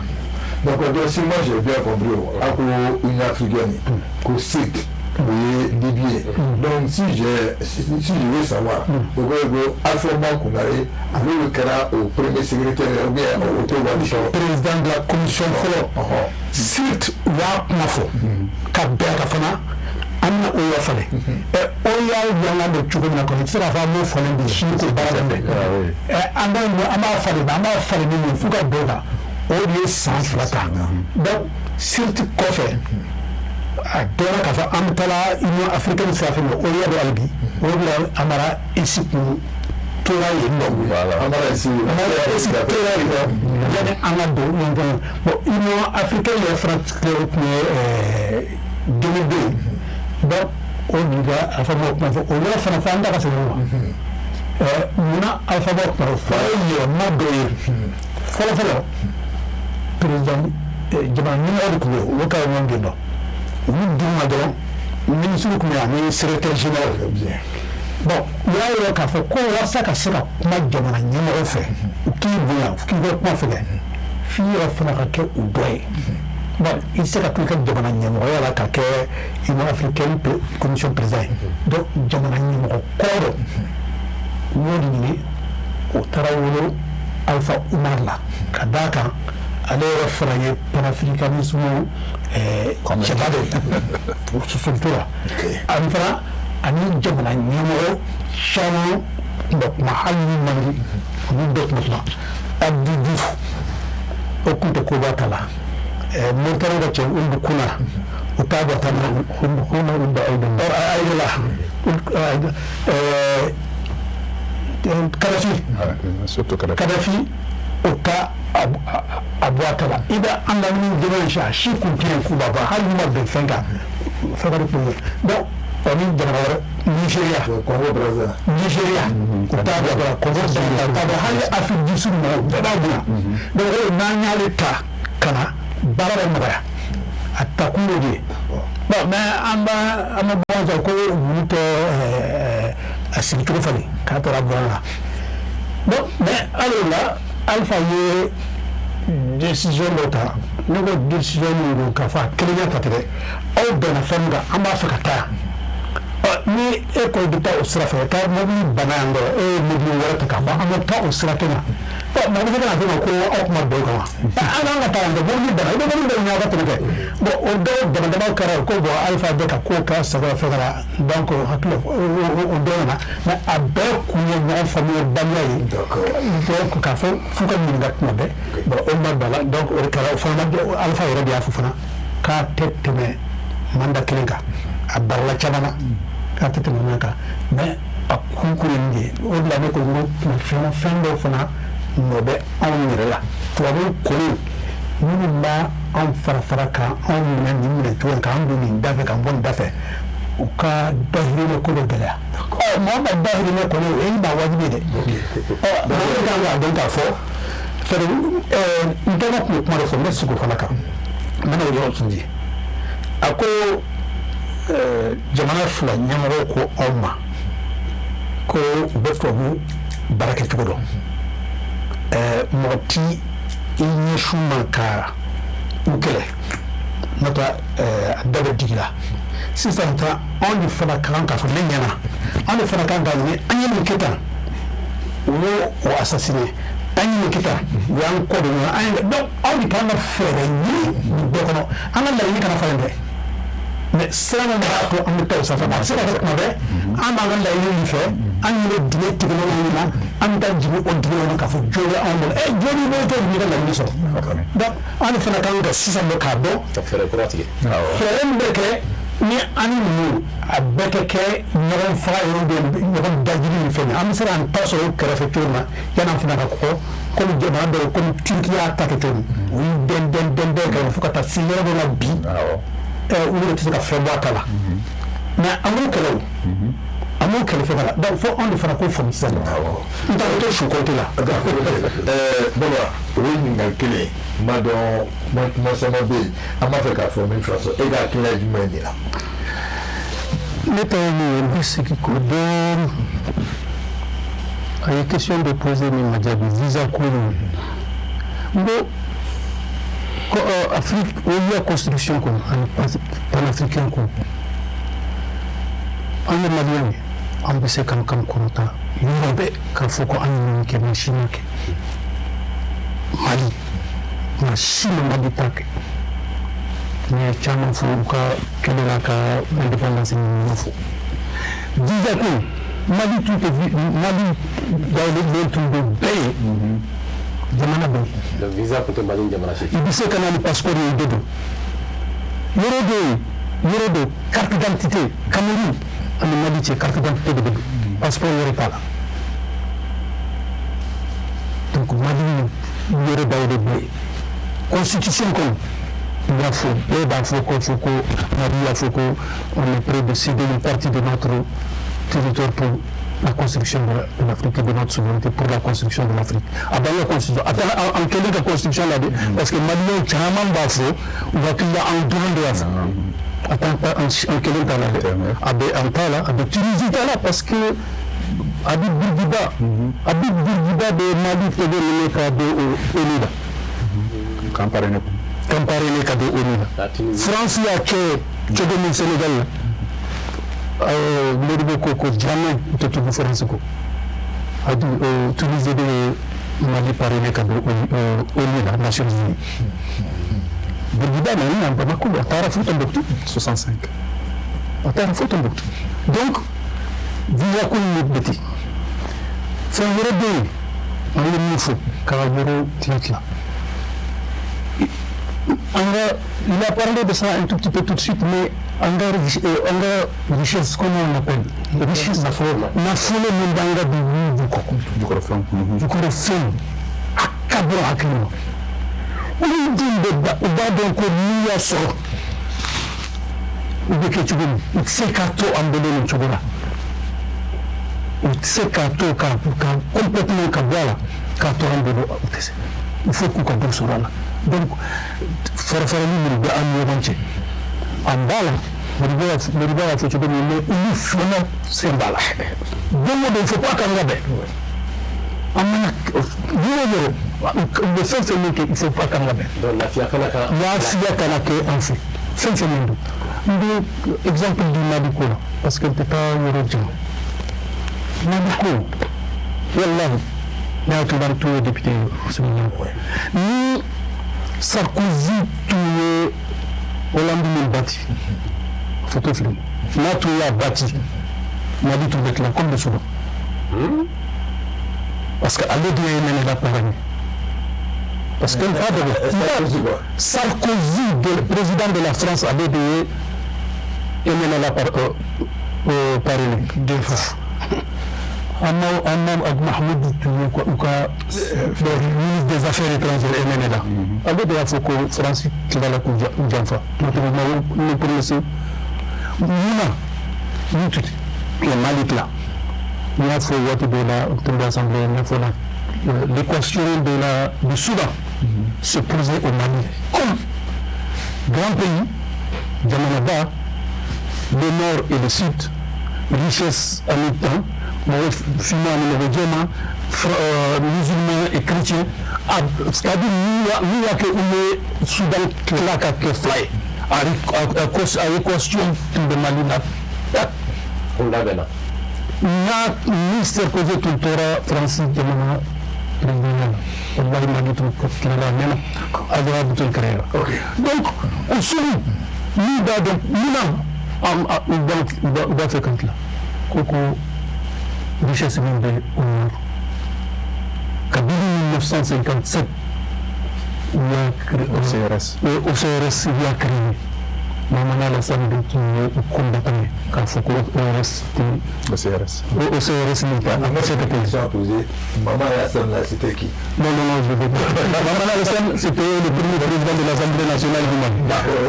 A: donc si moi j'ai bien compris a ko union africaine ko SIC o ye Libye ye donc si je veux savoir o ko ko Alpha Kounare ale de kɛra o premier secrétaire ou bien o to wadi
B: président de la commission fɔlɔ SIC u y'a kuma fɔ ka bɛn ka fana an bɛna o yɔrɔ falen o y'a yanga don cogo min na kɔni i tɛ se k'a fɔ an b'o falen bi sini ko baara daminɛ an b'a falen ni mun fo ka bɛn kan o de ye san 2 ta donc SIC kɔfɛ a dɔnna k'a fɔ an bɛ taa union africaine sira fɛ o yɛrɛ bɛ hali bi o de la Amara Esi kun tora yen nɔ Amara Esi tora yen nɔ yanni an ka don yen kɔnɔ bon union africaine yɛrɛ fana tun ye 2002 donc o de la Alpha kuma fɔ o yɔrɔ fana fɔ an da ka segin o ma munna Alpha kuma fɔ ye yɛlɛma dɔ ye fɔlɔ-fɔlɔ président jamana ɲɛmɔgɔ de tun bɛ yen olu ka ɲɔgɔn gɛn dɔn olu dun ma dɔrɔn minisiri tun bɛ yan ani secrétaire général bon u y'a yɔrɔ k'a fɔ ko walasa ka se ka kuma jamana ɲɛmɔgɔ fɛ u k'i bonya k'i bɛ kuma fɛ f'i yɛrɛ fana ka kɛ u dɔ ye bon i tɛ se ka to i ka jamana ɲɛmɔgɔya la ka kɛ union africaine commission président ye donc jamana ɲɛmɔgɔ kɔrɔ dɔ u y'o de ɲini o taara wolo Alpha Umar la ka d'a kan ale yɛrɛ fana ye panafricanisme cɛba de ye surtout la ani fana ani jamana ɲɛmɔgɔ caman donc ma hali mani ni dot ma abdi duf o kunta ko batala mon tara da ce undu kuna utaba tan undu kuna undu aidan Kadhafi uta abuatala ida anda min demasha shi kuntiyan ku baba har ma be fenga fagari ko donc on jamana Nigeria uta da ko da har Afrique du Sud ma da buna donc na nyale ta kana barara mabaya atakulo je bon mais amba bon ko muto asili trop fali ka tora bona bon mais alors là alpha ye décision d'ota nego décision ngo ka fa kelenya tatire au bena fanga amba fakata ni école de ta usra fa ka mo bi banando mo bi wala ta ba amba ta usra kena bon mo bi na ko au ma do ko ana na ta ndo bo ni bana do ni bana ga tene bon o do bana kara ko bo alpha beta ko ka sa fa fara donc haklo o do na mais abe ku ni no famille banyayi donc ka fa fu ka ni ngat mo be bon o ma bala donc o kara fa ma alpha yoro dia fu fana ka teteme manda kelenga abarla chamana ka teteme naka mais a kunkurende o la ne ko no fana fendo fana no be on yɛrɛ to abo kolo minnu b'a an fara kan an minɛ cogo kan don nin da fɛ kan bɔ nin da fɛ u ka dahirimɛ ko dɔ gɛlɛya mɔgɔ ka dahirimɛ kɔni o ye b'a wajibi dɛ mɔgɔ kan k'a dɔn k'a fɔ fɛrɛ n tɔgɔ tun bɛ kuma dɔ fɔ n bɛ sigi o fana kan n bɛna o yɔrɔ sinji a ko jamana fila ɲɛmɔgɔw ko aw ma ko u bɛ tubabu baara kɛ cogo dɔn mɔgɔ ti i ɲɛsu man ka u kɛlɛ n'o tɛ a da bɛ digi la sisan ta anw de fana ka kan k'a fɔ ne ɲɛna anw de fana ka kan k'a ɲini an ye nin kɛ tan u y'o o assassiné an ye nin kɛ tan u y'an kɔ don ɲɔgɔn an ye donc anw de kan ka fɛɛrɛ ɲini nin bɛɛ kɔnɔ an ka laɲini kana falen dɛ mais sira min b'a to an bɛ taa o sanfɛ a bɛ se ka kɛ tuma bɛɛ an b'an ka laɲini min fɛ an yɛrɛ dingɛ tigɛlen min na an bɛ taa jigin o dingɛ kɔnɔ k'a fɔ jɔn bɛ anw bolo jɔn bɛ kɛ nin ka laɲini sɔrɔ donc an fana kan ka sisan bɛ k'a dɔn fɛɛrɛ kura tigɛ fɛɛrɛ min bɛ kɛ ni an ni ninnu a bɛɛ tɛ kɛ ɲɔgɔn faga yɔrɔ bɛ ɲɔgɔn dajili ni fɛn ye an bɛ se k'an ta sɔrɔ o kɛrɛfɛ cogo min na yan'an fana ka kɔkɔ komi jamana dɔw komi Turki y'a ta kɛ cogo min u y'u dɛn kɛ fo ka taa se yɔrɔ dɔ la bi olu de tɛ se ka fɛn bɔ a ta la mais an b'o kɛlɛ o an b'o kɛlɛ fɛn la donc fo anw de fana k'o faamu sisan n t'a dɔn to su kɔnte la.
A: baba o ye ɲininkali kelen ye n b'a dɔn kuma caman bɛ yen an b'a fɛ k'a fɔ min fila sɔrɔ e ka hakilina ye jumɛn de la.
E: Ne ta ye min ye n bɛ segin k'o dɔɔni a ye question de poser min ma jaabi visa ko nin n ko Afrique o ye constitution kɔnɔ ani panafricain kɔnɔ an ye maliyɛn ye an bɛ se k'an kan kɔrɔta yɔrɔ bɛɛ k'a fɔ ko an ye nin kɛ maa si ma kɛ Mali maa si ma Mali ta kɛ n ye caman fɔ u ka kɛlɛ la ka indépendance ɲinini fɔ visa ko Mali tun tɛ Mali dawulen tun bɛ bɛɛ ye jamana bɛɛ.
D: Le visa pour te Mali jamana si.
E: I bɛ se ka na ni passeport ye de don yɔrɔ do carte d'identité Cameroun ani Mali cɛ carte d'identité de bɛ don passeport yɛrɛ t'a la donc Mali yɔrɔ dɔw de bɛ yen constitution kɔnɔ il y a fɔ bɛɛ b'a fɔ ko Mali y'a fɔ ko on est prêt de céder une partie de notre territoire pour la construction de l'Afrique et de notre souveraineté pour la construction de l'Afrique. Avant la constitution, en quelle est la constitution là parce que Mali caman b'a fɔ u hakili la an dɔrɔn de y'a fɔ en kelen t'a la dɛ a bɛ an t'a la a bɛ Tunisie t'a la parce que Habib Bourguiba bɛ Mali tɛgɛ minɛ k'a don ONU la
F: Kamparene
E: ka don ONU la France y'a kɛ cogo min Sénégal la Modibo ko jamais te tugu France ko adu Tunisie de Mali parene ka do ONU la Nations Unies Bourguiba na Bamako a taara fo Tombouctou
F: 65
E: a taara fo Tombouctou donc visa ko ni beti
B: fɛn wɛrɛ bɛ yen an ye min fɔ k'a yɔrɔ tila il a parlé de ça un tout petit peu tout de suite, mais en richesse, comment on appelle richesse nafolo min banga du korofɛn a ka bɔra hakili ma olu dun bɛ da u b'a dɔn ko n'i y'a sɔrɔ u bɛ kɛ cogo min u tɛ se k'a to an bolo nin cogo la u tɛ se k'a to ka complètement ka bɔ a la k'a to an bolo u tɛ se il faut k'u ka dɔ sɔrɔ a la donc farafarali minnu bɛ an ni ɲɔgɔn cɛ an b'a la Modibo y'a fɔ cogo min mais olu fana sen b'a la don o don il faut pas k'an ka bɛn an mana yɔrɔ o bɛ fɛn fɛn min kɛ il faut pas k'an ka bɛn lafiya kana kɛ an fɛ fɛn fɛn min don n bɛ exemple di Madi ko la parce que n tɛ taa yɔrɔ jan Madi ko walahi ne hakili b'a to ye député ni Sarkozy tun ye Hollande min bâti photo film n'a tun y'a bâti Madi tun bɛ tila comme de souvent parce que ale de ye Emenela Pagani parce que Sarkozy le président de la France ale de ye Emenela Pagani deux fois Anam Mahmoud tun ye u ka ministre des affaires étrangères Emenela ale de y'a fɔ ko France tilala k'u janfa ne promesse mun tuti le Mali tila il y a fait de l'Assemblée nationale. L'équation du Soudan se posait au Mali. Comme grand pays, Djamanaba, le nord et le sud, richesse en même temps, finalement, musulmans et chrétiens, c'est-à-dire il y a que le Soudan qui a que fly, à l'équation de Mali. On l'avait là. Na ministère posé tout tora Francis Jamana Rindana wallahi magi tout kala nena adra butul créer donc on sourit ni da donc ni da fait quand là koko richesse monde Kabila 1957 il y a créé au CRS il y a créé Mamana la salle de qui est combattant quand faut qu'on reste au CRS l'État. Cette question posée, Maman Hassan là c'était qui? Non, je veux pas. Maman Hassan c'était le premier président de l'Assemblée nationale du Mali.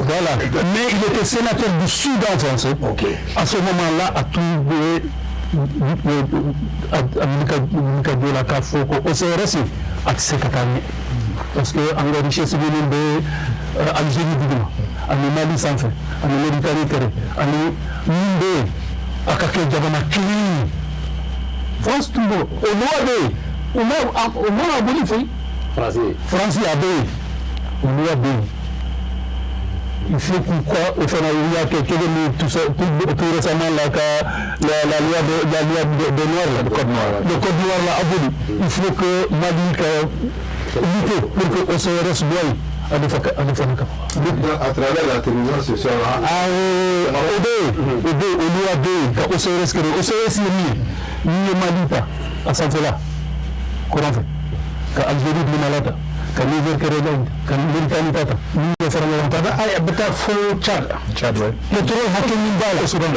B: Voilà. Mais il était sénateur du Soudan français. Ok. À ce moment-là, à tout Mika faut au CRS à Sekatani. Parce que en richesse civile de Algérie Bougouma, en Mali sans fait, en Méditerranée, en Minde, à Kaké Djabana Kili, France tout le monde, au noir à Bolifé, Français à Bé, au noir Bé. Il faut qu'on fasse tout ça, tout récemment la loi de Noir, le code noir là aboli. Il faut que Mali lutter pour que le CRS doit à travers la télévision ce soir au CRS ni Malita à ça là comment fait qu'Algérie de Malata qu'à Niger Kéréland qu'à Mauritanie tata ni Fermé tata ay abata fo Tchad pétrole Hakim Mbala Soudan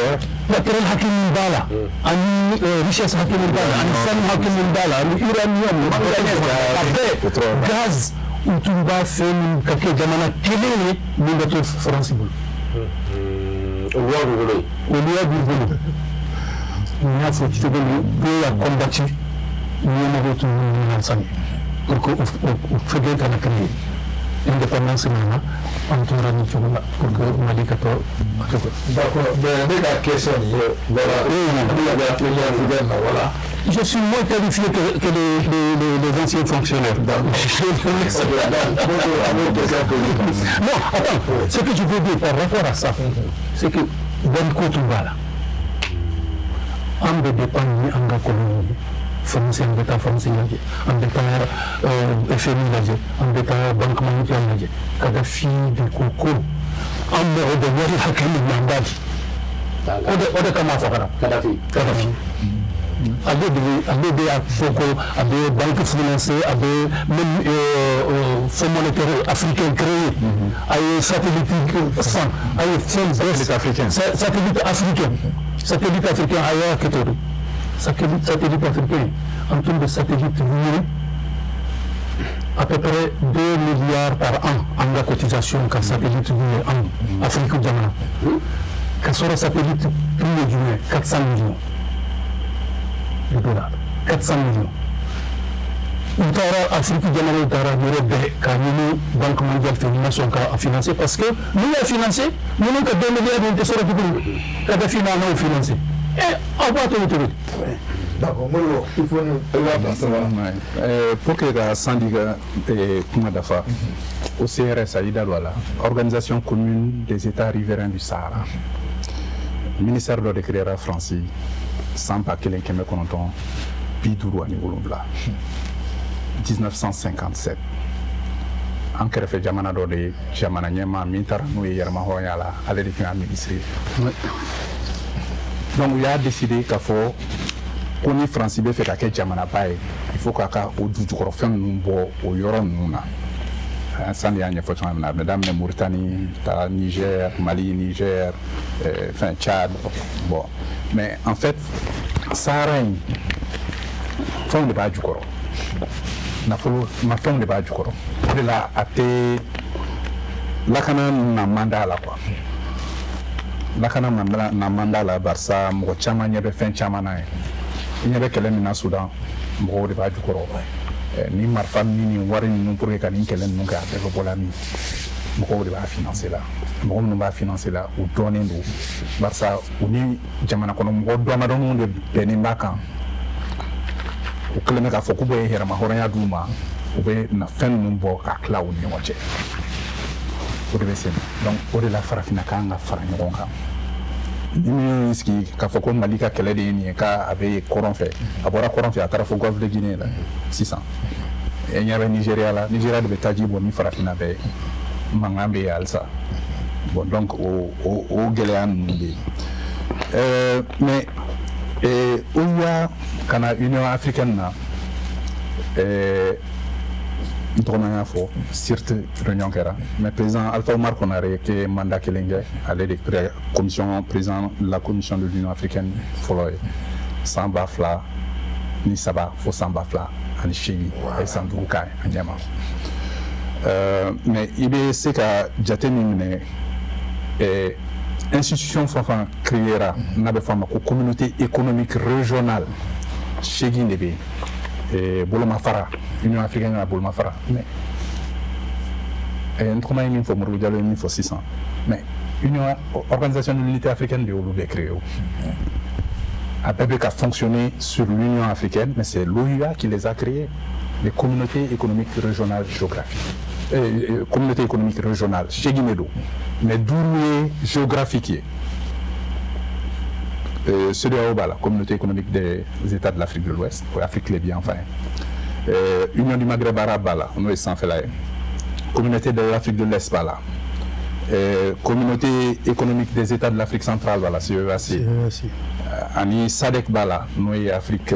B: pétrole Hakim Mbala ani richesse Hakim Mbala ani san Hakim Mbala ani uranium manganèse gaz utumba fem kake jamana télé ni bato France bul o loi du il a faut que tu a combattu ni na rotu ni ensemble pour que fait que la créer indépendance nana entouré ni chola pour que Mali kato d'accord mais la question voilà je suis moins qualifié que les anciens fonctionnaires. Non, attends, ce que je veux dire par rapport à ça, c'est que Banco Tumbala, en dépend ni en colonie, français en état français, en état FMI, en état Banque monétaire, Kadhafi, de Coco, en dehors de Wari Hakimi Mandali. Ode kama fakara Kadhafi ale de y'a fɔ ko a bɛ banque financée a bɛ même fonds monétaire africain créé a ye satellite san a ye fɛn bɛɛ satellite africain a y'a kɛ to de satellite africain en termes de satellite numérique à peu près 2 milliards par an en la cotisation qu'un satellite en Afrique jamana. Qu'un satellite plus de 400 millions de dollars. 400 millions. Une tara Afrique jamana une tara de Camino Banque mondiale féminine a financé parce que nous avons financé, nous n'avons que 2 milliards de dollars pour la finalement financé. Et on va tout le
A: D'accord, il faut nous...
F: Pour que la syndicat kuma dafa au CRS a idalwala Organisation commune des États riverains du Sahara ministère de créera Franci Samba Kelen Keme Kononton Biduru ani wolonvla 1957 en kɛrɛfɛ jamana dɔ de jamana ɲɛma min taara n'o ye yɛrɛma hɔrɔnya la ale de tun y'a ministre donc u y'a décidé k'a fɔ ko ni Faransi bɛ fɛ ka kɛ jamanaba ye il faut k'a ka o dujukɔrɔfɛn ninnu bɔ o yɔrɔ ninnu na san de y'a ɲɛfɔ cogoya min na a bɛ daminɛ Mauritanie ta Niger Mali Niger enfin Tchad bon mais en fait Sahara in fɛnw de b'a jukɔrɔ nafolo mafɛnw de b'a jukɔrɔ o de la a tɛ lakana na man d'a la quoi lakana na man d'a la barisa mɔgɔ caman ɲɛ bɛ fɛn caman na ye i ɲɛ bɛ kɛlɛ min na Sudan mɔgɔw de b'a jukɔrɔ ni marifa ni wari ninnu pour que ka nin kɛlɛ ninnu kɛ a bɛɛ bɛ bɔ la min mɔgɔw de b'a financer la mɔgɔ minnu b'a financer la u dɔnnen don barisa u ni jamana kɔnɔ mɔgɔ dɔnadɔnw de bɛnnen b'a kan u kɛlen bɛ k'a fɔ k'u bɛ yɛrɛma hɔrɔnya d'u ma u bɛ na fɛn ninnu bɔ k'a tila u ni ɲɔgɔn cɛ o de bɛ sen donc o de la farafinna kan ka fara ɲɔgɔn kan ni minnu y'i sigi k'a fɔ ko Mali ka kɛlɛ de ye nin ye k'a bɛ kɔrɔn fɛ a bɔra kɔrɔn fɛ a taara fɔ Golfe de Guinée la sisan ɲɛ bɛ Nigéria la Nigéria de bɛ taji bɔ ni farafinna bɛɛ ye mankan bɛ yen halisa bon donc o gɛlɛya ninnu bɛ yen mais OUA ka na Union africaine na n tɔgɔma y'a fɔ surtout réunion kɛra mais président Alpha Omar Konare ke mandat kelen kɛ ale de commission président la commission de l'Union africaine fɔlɔ ye san 2000 ni 3 fo san 2008 a ye san 5 k'a ye a ɲɛma mais i bɛ se ka jate min minɛ institution fɛn fɛn créera n'a bɛ fɔ a ma ko communauté économique régionale 8 de bɛ yen bolomafara Union africaine na bolomafara mais n tɔgɔma ye min fɔ Modibo Diallo ye min fɔ sisan mais organisation de l'unité africaine de olu bɛ créé o a bɛɛ bɛ ka fonctionner sur l'Union africaine mais c'est l'OUA qui les a créés les communautés économiques régionales géographiques communauté économique régionale 8 de don mais 12 ye géographique ye CEDEAO b'a la communauté économique des États de l'Afrique de l'Ouest ou Afrique les bien enfin Union du Maghreb arabe b'a la n'o ye sanfɛla ye communauté de l'Afrique de l'Est b'a la communauté économique des États de l'Afrique centrale b'a la CEAC ani SADC b'a la n'o ye Afrique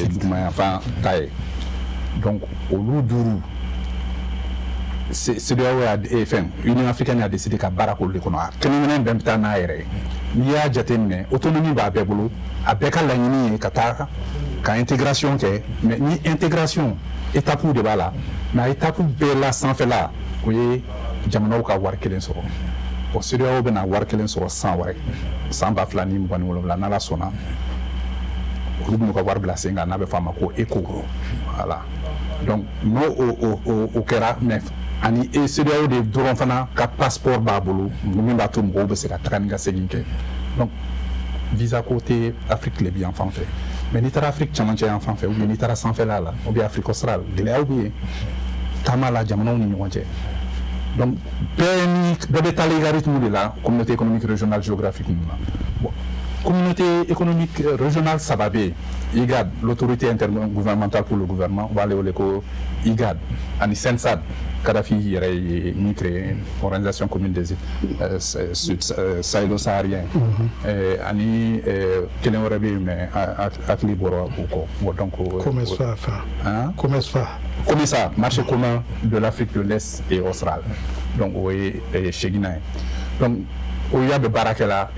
F: duguma enfin ta ye donc olu 12 CEDEAO et fɛn Union africaine a décidé ka baara k'olu de kɔnɔ a kɛnɛkɛnɛ bɛɛ bɛ taa n'a yɛrɛ ye n'i y'a jateminɛ autonomie b'a bɛɛ bolo a bɛɛ ka laɲini ye ka taa ka intégration kɛ mais ni intégration étape de b'a la mais a étape bɛɛ la sanfɛla o ye jamanaw ka wari kelen sɔrɔ bon CEDEAO bɛna wari kelen sɔrɔ san wɛrɛ san 2027 n'ala sɔnna olu bɛn'u ka wari bila sen kan n'a bɛ fɔ a ma ko ECO voilà donc n'o o kɛra mais ani CEDEAO de dɔrɔn fana ka passeport b'a bolo min b'a to mɔgɔw bɛ se ka taga ni ka segin kɛ donc visa ko tɛ Afrique le bi yan fan fɛ mais n'i taara Afrique cɛmancɛ yan fan fɛ ou bien n'i taara sanfɛla la ou bien Afrique australe gɛlɛyaw bɛ yen taama la jamanaw ni ɲɔgɔn cɛ donc bɛɛ bɛ taa i ka rythme de la communauté économique régionale géographique ninnu na bon communauté économique régionale saba bɛ yen IGAD l'autorité intergouvernementale pour le gouvernement on b'ale wele ko IGAD ani CENSAD Kadhafi yɛrɛ ye min créé une organisation commune des sahélo-sahariens ani kelen wɛrɛ bɛ yen mais hakili bɔra o kɔ donc COMESA marché commun de l'Afrique de l'Est et austral donc o ye Chegina ye donc OUA bɛ baara kɛ la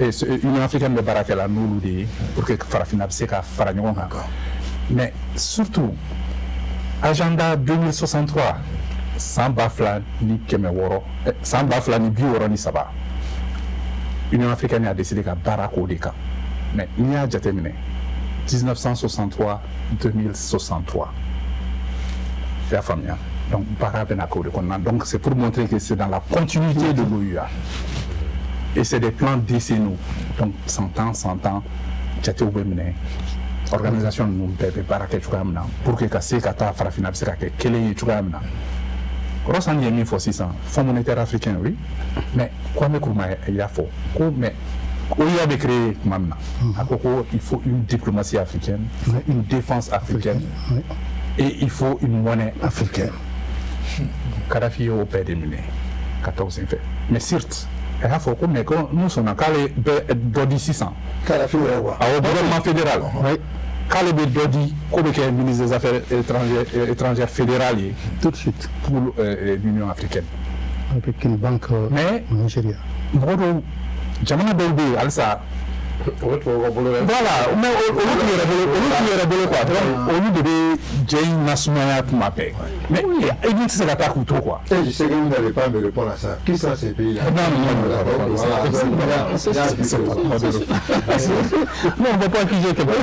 F: Union africaine bɛ baara kɛ la n'olu de ye pour que farafinna bɛ se ka fara ɲɔgɔn kan mais surtout agenda 2063 san 2063 Union africaine a décidé ka baara k'o de kan mais n'i y'a jateminɛ 1963 2063 i y'a faamuya donc baara bɛ na k'o de kɔnɔna donc c'est pour montrer que c'est dans la continuité de l'OUA et c'est des plans décennaux donc 100 ans jatew bɛ minɛ organisation ninnu bɛɛ bɛ baara kɛ cogoya min na pour que ka se ka taa farafinna bɛ se ka kɛ kelen ye cogoya min na Rossan ye min fɔ sisan Fonds monétaire africain oui mais Kwame Nkrumah y'a fɔ ko mais OUA bɛ créé tuma min na a ko ko il faut une diplomatie africaine il faut une défense africaine et il faut une monnaie africaine Kadhafi y'o bɛɛ de minɛ ka taa o senfɛ mais certes elle a fait comme nous sommes dans le Dodi 600. Au gouvernement fédéral. Quand le Dodi, comme le ministre des Affaires étrangères fédéral, tout de suite pour l'Union africaine.
B: Avec une banque au Nigeria.
F: Jamana Dolbe, Alsa. Voilà, mais au lieu de Jay Nasumaya pour ma paix. Mais il dit que c'est la taque ou tout quoi.
A: Je sais que vous n'allez pas me répondre à ça. Qui sont ces pays-là?
F: Non, on ne va pas accuser quelqu'un.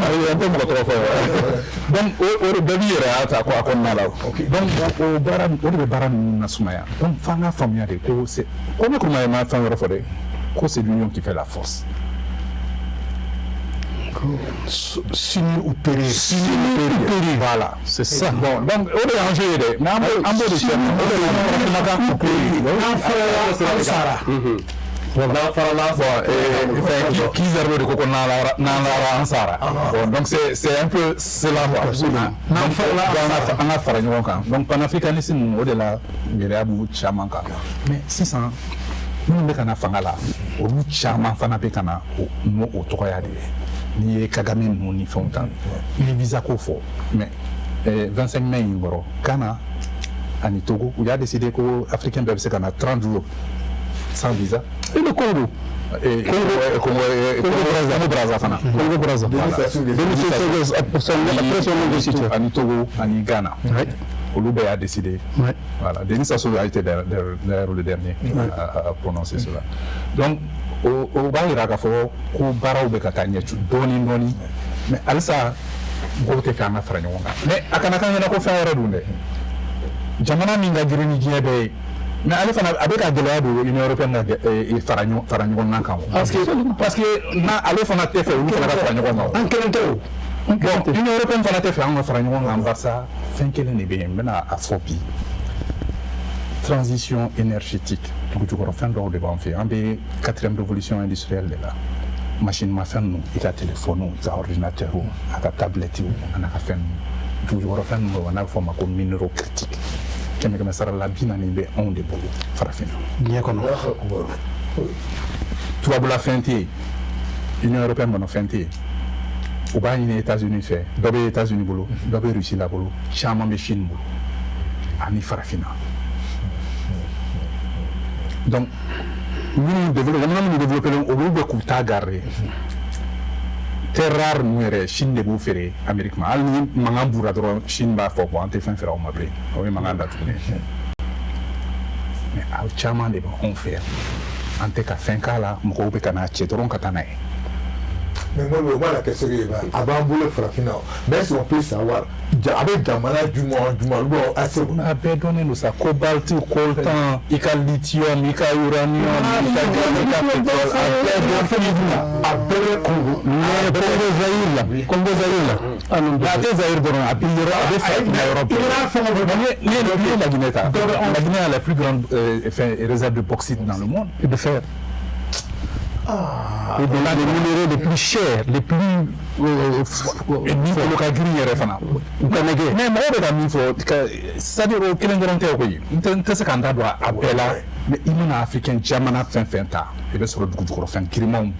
F: Donc, au début, il y a un quoi qu'on a là. Donc, au Baran Nasumaya, donc, Fanga Famia de Co, c'est. Comment m'a fait un reflet? Co, c'est l'union qui fait la force.
B: Signer ou périr.
F: Voilà, c'est ça. Bon, donc, on est en jeu. Mais en mode de chien, donc c'est un peu cela donc panafricanisme au-delà mais 600 nous ne kana fanga la olu chama fana be kana no o toya de ni Kagame no ni fontan il visa ko fo mais 25 mai ngoro kana ani Togo il a décidé que africain doit se kana 30 jours sans visa et le Congo et Congo Brazza fana Congo Brazza ani Togo ani Ghana Oloubé a décidé. Ouais. Voilà. Denis Sassou a été derrière le dernier à prononcer cela. Donc, au Bahira Kafo, au Barao Bekatanya, Doni, mais Alsa, Gote Fana Franyonga. Mais à Kanaka, il y a un faire redouné. Jamana Minga Girini Giebe, mais Alpha avec Adelade, l'Union européenne et Faragnon Nankam. Parce que Alpha n'a pas fait ou Faragnon. En quel temps? L'Union européenne va faire un Faragnon en Barça. À Fopi, transition énergétique. Donc, tu vas faire un peu 4e révolution industrielle là. Machine ma fait nous, il a téléphone, il a ordinateur, il a tablette, il a fait nous. Tu vas faire nous, on a formé comme minéraux critiques. Qui me sera la bien animée on des bolos. Farafina.
B: Bien qu'on a.
F: Tu vas la feinter. L'Union européenne va feinter. Au bas, les États-Unis fait, d'abord les États-Unis boulot, d'abord Russie la boulot, Chama Chine boulot, Ani Farafina. Donc, nous développons au bout de Kouta Garé. Très rare, nous, Chine de Boufferé, Amérique, Alni, Mangamboura, Chine Bafo, Ante fin faire au Mabré, oui, Manganda tourné. Mais à Chama de on fait, Ante Kafenka, Moko Kana, Chetron Katanae.
A: Mais moi, la question est avant de Farafina, mais si on peut savoir, avec Jamana du mois,
F: on a donné nous ça, cobalt, coltan, lithium, uranium, pétrole, après Congo Zaïre, la Zaïre la Guinée a la plus grande réserve de bauxite dans le monde et de fer. Et de là, les minéraux les plus chers, les plus. Et ni pour le cas du Fana. Mais moi, c'est-à-dire au Kélengoron Théorie, tu sais qu'on a droit à Bella, mais il y a un Africain, Jamana Fenta, et bien sur le goût de faire Kirimon,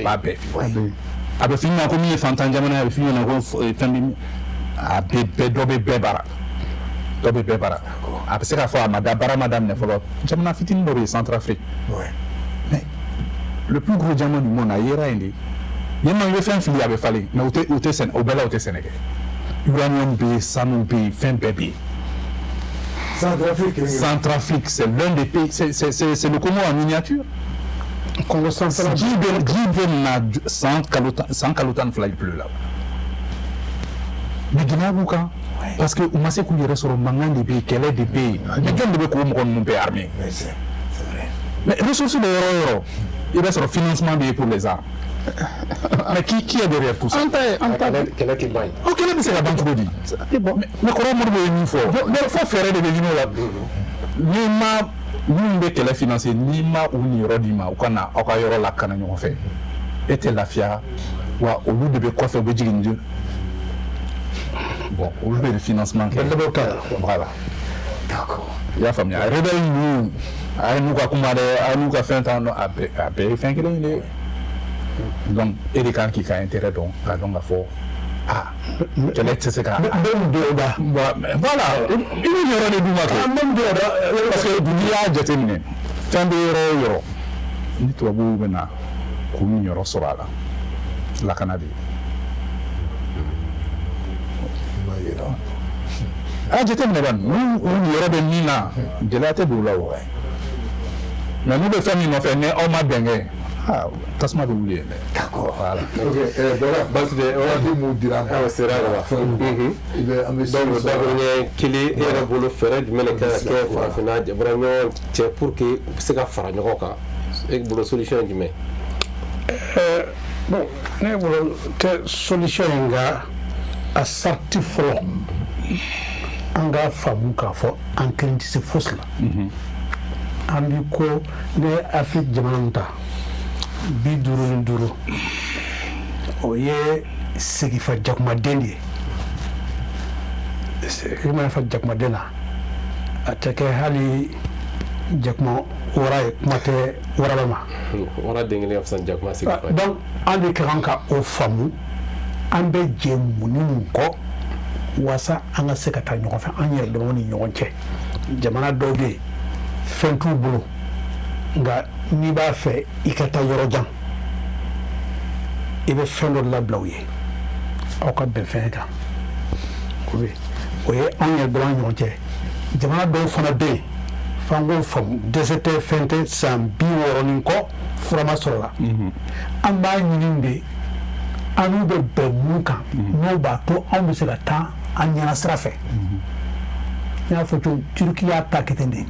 F: pas bête. Avec fini à combien de Fantan Jamana, avec fini à Famille, à Bébé Bébara. Dobé Bébara. Après, c'est la fois, Madame Nefolo, Jamana Fitin Boré, Centrafrique. Mais le plus gros diamant du monde, il y a il y a fait un filière avec Fallé, mais au Bella au Sénégal. Uranium B, Sanou B, fin bébé. Centrafrique, c'est l'un des pays, c'est le Congo en miniature.
B: Congo central.
F: Sans Kaloutan fly plus là. Mais Guinée-Bouka, parce que on sait qu'il y a sur le mangan des pays, quel est des pays. Mais qui ont beaucoup mon pays armé. Mais ressources de l'euro, il reste le financement pour les armes. Mais qui est derrière tout ça?
D: Quel est qui baille?
F: Ok, là, c'est la banque de dit. Mais comment on faut? Il faut faire des véhicules là. Ni ma qu'elle est financée, ni ma ou ni rodima, ou qu'on a la canne en fait. Et la fia, ou au lieu de quoi faire Béjing. Bon, au lieu de financement. Voilà. D'accord. Il y a famille. Rebelle nous a fait un temps à payer fin qu'il est. Donc, il y a des qui ont intérêt donc à faire. Ah, quel est ce cas? Voilà, il y aura des doubles. Parce que il y a terminé. Fin de euro. Ni toi, vous venez, vous n'y aurez pas la Canada. Ah, j'ai terminé. Nous, il y aura des mina. Je l'ai été boulot. Mais nous, les familles, nous faisons un mois de ah, tas ma oublié.
A: D'accord.
F: Voilà.
A: Ok, voilà, base de on dit mot dira.
D: Ah, c'est rare.
A: Il est ambitieux.
D: Donc, d'abord, qu'il est un boulot faire du ménage qui est vraiment c'est pour que c'est qu'à faire un roca et pour la solution du mais.
B: Bon, ne bolo te solution nga a sarti folo anga famu ka fo an krenti se fosla ambi ko ne Afrique jamananta bi duru oye segi fa jakuma dendi segi ma fa jakuma dena atake hali jakuma wara mate wara ma
D: wara dengene afsan jakuma segi fa
B: donc andi kanka o famu ambe jemuni ko wasa anga sekata nyoko fa anya do woni nyonche jamana dobe fentu bulu nga ni ba fe ikata yoro jam ibe fendo la blawye o ka be fenga ko be o ye anya do nyonche jamana do fana be fango fam desete fente sam bi woroni ko frama sorola amba nyinde anu be bemuka no ba to on se la ta anya srafe ya foto Turkiya taketende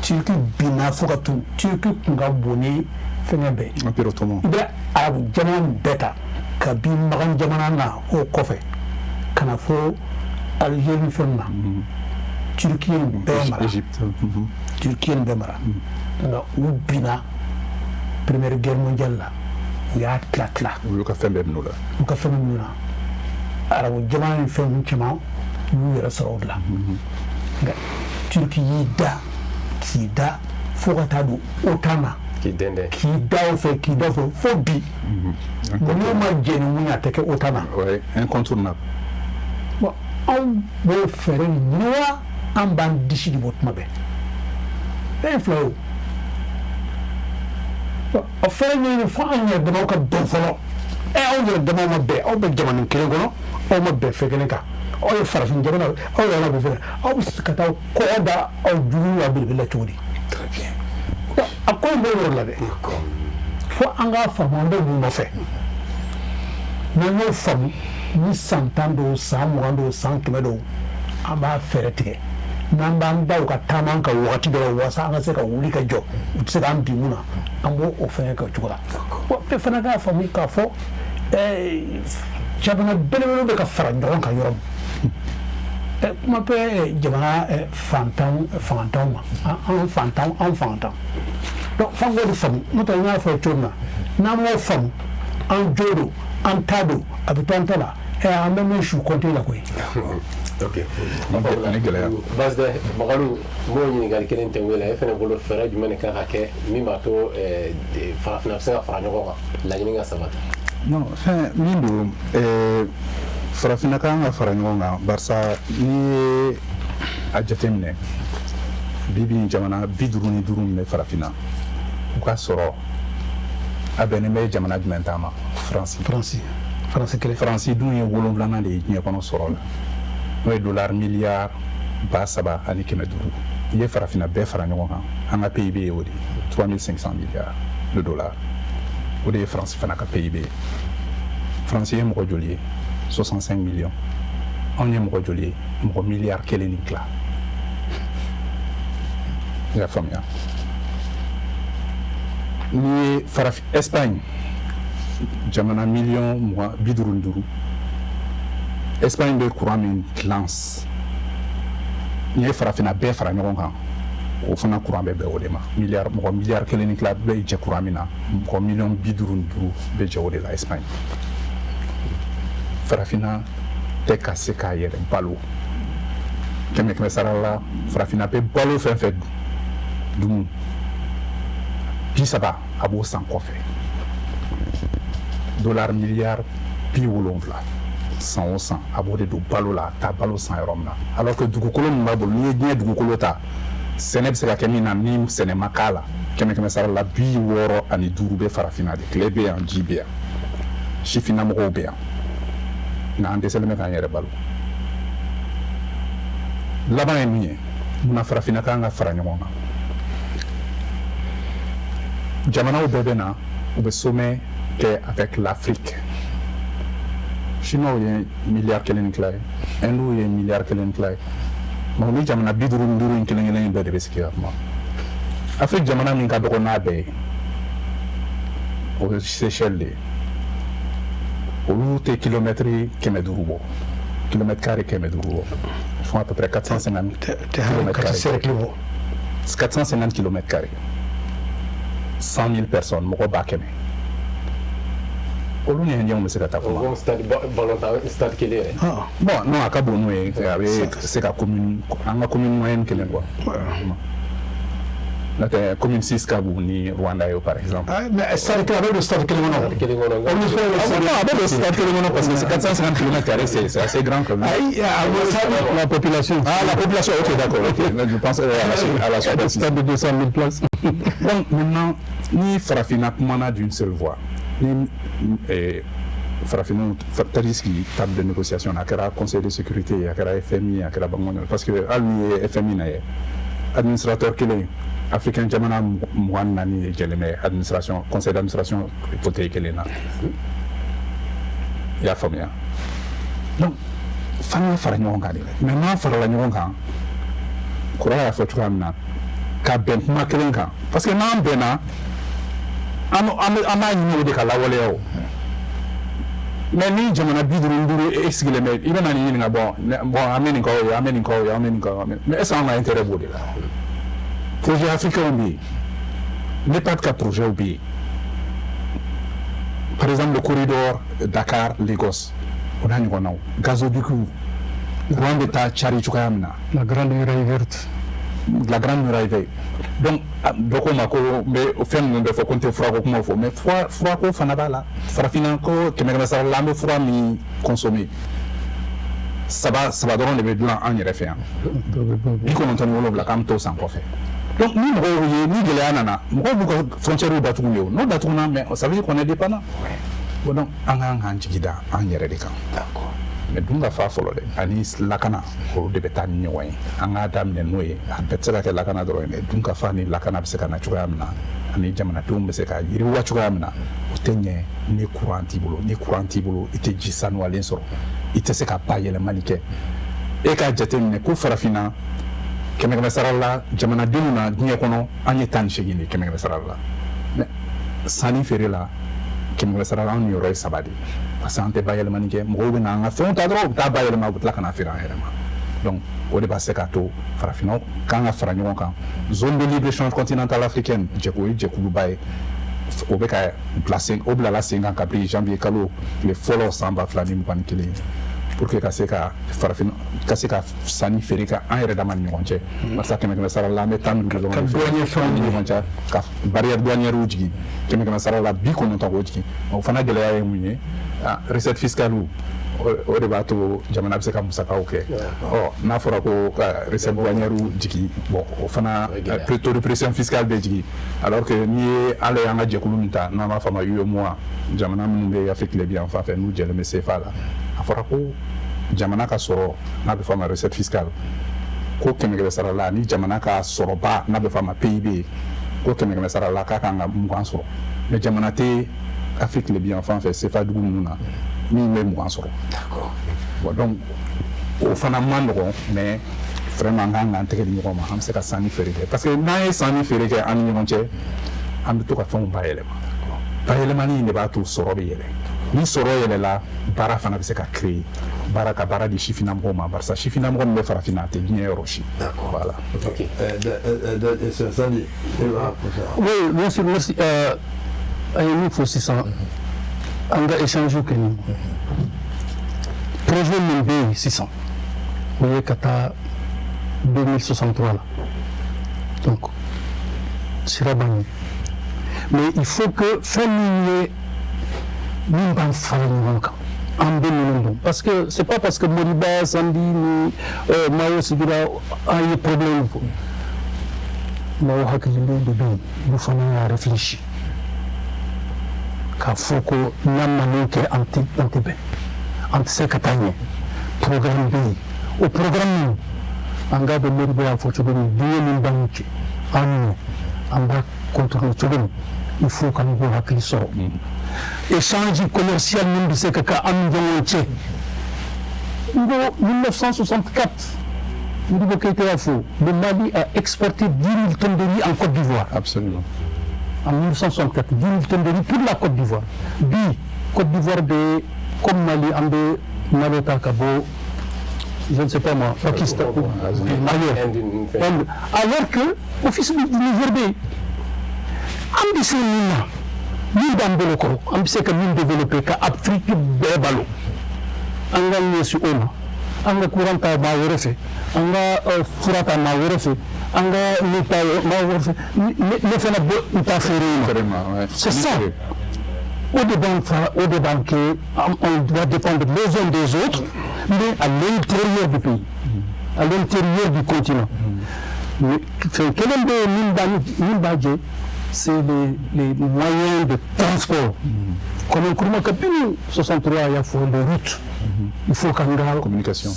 B: Turki bina fokatu Turki kunga boni fenebe
F: Empire ottoman
B: be arabu jaman beta kabi magan jamana na o kofe kana fo Algérie fenna Turki be mara
F: Égypte
B: Turki be mara nga u bina première guerre mondiale la ya tlatla
F: lu ka fembe no la
B: u ka fembe na arabu jamana fen chama yu yara sarawla nga Turki yida kida fokata do otama
D: qui dende
B: qui daw fe fobi no ma jeni munya teke otama
F: ouais incontournable
B: bon on be fere noa en ban disi di botma be flow o fere ni fo anya de ko do folo o yo de mo be o be jamani kele gono o mo be fe kele ka o yo farafin jamana o yo na be fere o skata ko da o juru wa bi la todi
A: Très bien.
B: a ko be la de fo anga famande bu no fe na no fam ni santando samuando sankemedo aba fere tike namba ndaw ka taman ka wakati do wasa nga se ka wuli ka jo se ka ambi muna ambo o fe ka chukura o pe fana ka fami ka fo jabana bele be ka fara ndon ka yorom kuma bɛ jamana fantanw ma an fantan donc f'an k'o de faamu n'o tɛ n y'a fɔ cogo min na n'an m'o faamu an jo don an ta don a bɛ to an ta la an bɛ min su compter la koyi.
D: ok
F: ani gɛlɛya
D: basi dɛ Makalu m'o ɲininkali kelen tɛ wele e fana bolo fɛɛrɛ jumɛn de kan ka kɛ min b'a to farafinna bɛ se ka fara ɲɔgɔn kan laɲini ka sabati.
F: non fɛn min don farafinna kan ka fara ɲɔgɔn kan barisa n'i ye a jateminɛ bibi jamana 55 min bɛ farafinna u ka sɔrɔ a bɛnnen bɛ jamana jumɛn ta ma faransi dun ye 7nan de ye diɲɛ kɔnɔ sɔrɔ la n'o ye dollar miliyari 3,500 i ye farafinna bɛɛ fara ɲɔgɔn kan an ka PIB ye o de 3500 milliards de dollars o de ye faransi fana ka PIB ye faransi ye mɔgɔ joli ye 65 millions anw ye mɔgɔ joli ye mɔgɔ miliyari 1 ni tila i y'a faamuya n'i ye Espagne jamana miliyɔn 55 Espagne bɛ courant min dilan n'i ye farafinna bɛɛ fara ɲɔgɔn kan o fana courant bɛ bɛn o de ma mɔgɔ miliyari 1 ni tila bɛ jɛ courant min na mɔgɔ miliyɔn 55 bɛ jɛ o de la Espagne farafinna tɛ ka se k'a yɛrɛ balo kɛmɛ sara la farafinna bɛ balo fɛn fɛn dun 30 a b'o san kɔfɛ dollar miliyari 70 san o san a b'o de don balo la a taa balo san yɔrɔ min na alors que dugukolo min b'a bolo n'i ye diɲɛ dugukolo ta sɛnɛ bɛ se ka kɛ min na ni sɛnɛ ma k'a la kɛmɛ sara la 65 bɛ farafinna de tile bɛ yan ji bɛ yan sifinnamɔgɔw bɛ yan nka an dɛsɛlen bɛ k'an yɛrɛ balo laban ye min ye munna farafinna kan ka fara ɲɔgɔn kan jamanaw bɛɛ bɛ na u bɛ sommet kɛ avec l'Afrique chinois ye miliyari 1 ni tila ye Indu ye miliyari 1 ni tila ye mais ni jamana 55 in kelen bɛɛ de bɛ sigi ka kuma Afrique jamana min ka dɔgɔ n'a bɛɛ ye o ye Seychelles de ye olu tɛ kilomètre 500 bɔ kilomètre carré 500 bɔ ils font à peu près 450 kilomètres carrés 100 000 personnes mɔgɔ 100,000 olu ni ɲɛw bɛ se ka taa kuma
D: stade kelen yɛrɛ
F: bon non a ka bon n'o ye a bɛ se ka commune an ka commune moyenne kelen quoi n'o tɛ commune 6 ka bon ni Rwanda ye par exemple
B: mais stade kelen a bɛ don stade kelen kɔnɔ
F: a bɛ don stade kelen kɔnɔ parce que c'est 450 kilomètres carrés c'est assez grand quand même
B: la population
F: ok d'accord ok je pense à la
B: stade de 200 000 places
F: donc maintenant ni farafinna kumana d'une seule voix ni farafinna taara sigi table de négociation a kɛra conseil de sécurité a kɛra FMI a kɛra banque mondiale parce que hali ni ye FMI na ye administrateur kelen africain jamana 24 ye jɛlen bɛ administration conseil d'administration fauteuil kelen na i y'a faamuya donc f'an ka fara ɲɔgɔn kan de mais n'an farala ɲɔgɔn kan kɔrɔ y'a fɔ cogoya min na ka bɛn kuma kelen kan parce que n'an bɛnna an b'a ɲini o de ka lawaleya o mais ni jamana 55 e sigilen bɛ i bɛna nin ɲininka bon an bɛ nin kɛ o ye an bɛ nin kɛ o ye an bɛ nin kɛ o ye mais est-ce que an ka intérêt b'o de la projet africain bɛ yen NEPAD ka projet bɛ yen par exemple le corridor Dakar Lagos o n'a ɲɔgɔnnaw gazoduc courant bɛ taa cari cogoya min na
B: la grande muraille verte
F: donc dɔ ko ma ko n bɛ fɛn ninnu bɛɛ fɔ ko n tɛ furako kuma fɔ mais furako fana b'a la farafinna ko 100 sara la an bɛ fura min consommer saba dɔrɔn de bɛ dilan an yɛrɛ fɛ yan 97 k'an bɛ t'o san kɔfɛ donc ni mɔgɔw ye ni gɛlɛya nana mɔgɔw b'u ka frontières datugu de o n'o datuguna mais ça veut dire qu'on est dépendant bon donc an k'an k'an jigi da an yɛrɛ de kan d'accord mais dun ka fa fɔlɔ dɛ ani lakana olu de bɛ taa ni ɲɔgɔn ye an k'a daminɛ n'o ye a bɛɛ tɛ se ka kɛ lakana dɔrɔn ye dun ka fa ni lakana bɛ se ka na cogoya min na ani jamanadenw bɛ se ka yiriwa cogoya min na o tɛ ɲɛ ni courant t'i bolo i tɛ ji sanuyalen sɔrɔ i tɛ se ka bayɛlɛmali kɛ e k'a jateminɛ ko farafinna 100 sara la jamanadenw na diɲɛ kɔnɔ an ye 18 de 100 sara la mais sanni feere la 100 sara la an yɔrɔ ye 3 de parce que an tɛ bayɛlɛmani kɛ mɔgɔw bɛ na an ka fɛnw ta dɔrɔn u bɛ taa bayɛlɛma u bɛ tila ka na feere an yɛrɛ ma donc o de b'a se k'a to farafinnaw kan ka fara ɲɔgɔn kan zone de libre échange continentale africaine o ye jɛkuluba ye o bɛ ka o bilala sen kan kabini janvier kalo tile fɔlɔ san 2021 pour que ka se ka farafin ka se ka sanni feere kɛ an yɛrɛ dama ni ɲɔgɔn cɛ barisa kɛmɛ sara la an bɛ 15 dɔrɔn de feere ni ɲɔgɔn cɛ ka barrière douanière jigin kɛmɛ sara la 90 k'o jigin o fana gɛlɛya ye mun ye recette fiscale o de b'a to jamana bɛ se ka musakaw kɛ n'a fɔra ko recette douanière jigin bon o fana taux de pression fiscale bɛ jigin alors que n'i ye ale y'an ka jɛkulu min ta n'an b'a fɔ a ma UEMOA jamana minnu bɛ Afrique de l'Ouest fan fɛ n'u jɛlen bɛ CFA la a fɔra ko jamana ka sɔrɔ n'a bɛ fɔ a ma recette fiscale ko kɛmɛ sara la ni jamana ka sɔrɔba n'a bɛ fɔ a ma PIB ko kɛmɛ sara la k'a kan ka 20 sɔrɔ mais jamana tɛ Afrique de l'Ouest fan fɛ CFA dugu ninnu na min bɛ 20 sɔrɔ. D'accord. Bon donc o fana man nɔgɔn mais vraiment an kan k'an tɛgɛ di ɲɔgɔn ma an bɛ se ka sanni feere kɛ parce que n'an ye sanni feere kɛ an ni ɲɔgɔn cɛ an bɛ to ka fɛnw bayɛlɛma bayɛlɛmani in de b'a to sɔrɔ bɛ yɛlɛ ni sɔrɔ yɛlɛla baara fana bɛ se ka créer baara ka baara di sifinnamɔgɔw ma barisa sifinnamɔgɔ min bɛ farafinna a tɛ diɲɛ yɔrɔ si. D'accord. Voilà.
A: Ok. Sandi,
E: oui, merci, merci. A ye min fɔ sisan an ka échange kɛ ni projet min bɛ yen sisan o ye ka taa 2063 la donc sira b'an ye mais il faut que fɛn min ye min b'an fara ɲɔgɔn kan an bɛ minnu dɔn parce que c'est pas parce que Moriba Sandi ni Mao sigira an ye problème fɔ Mao hakililen de bɛ yen olu fana y'a réfléchi k'a fɔ ko n'an ma nin kɛ an tɛ bɛn an tɛ se ka taa ɲɛ programme bɛ yen o programme an k'a dɔn Moriba y'a fɔ cogo min diɲɛ min b'an cɛ an ɲɛ an b'a contrôler cogo min il faut que an k'o hakili sɔrɔ échange commercial min bɛ se ka kɛ an ni ɲɔgɔn cɛ n ko 1964 Modibo Keïta y'a fɔ le Mali a exporté 10 000 tonnes de riz en Côte d'Ivoire.
F: Absolument.
E: En 1964, 10 000 tonnes de riz pour la Côte d'Ivoire. Bi, Côte d'Ivoire, comme Mali, en de Nalota Kabo, je ne sais pas moi, Pakistan, alors que, office du Niger, ambition Nina, Nina Belokoro, ambition que nous développer, qu'Afrique Bébalo, en gagne sur Ona, en ga couranta ma wérefe, en ga furata ma wérefe, en ga nita ma wérefe, ne fait la nita ferré. C'est ça. Au début, on doit dépendre les uns des autres, mais à l'intérieur du pays, à l'intérieur du continent. Quel est le Nimbadje? C'est les moyens de transport. Comme on a capté 63, il y a les routes. Il faut qu'on ait communication,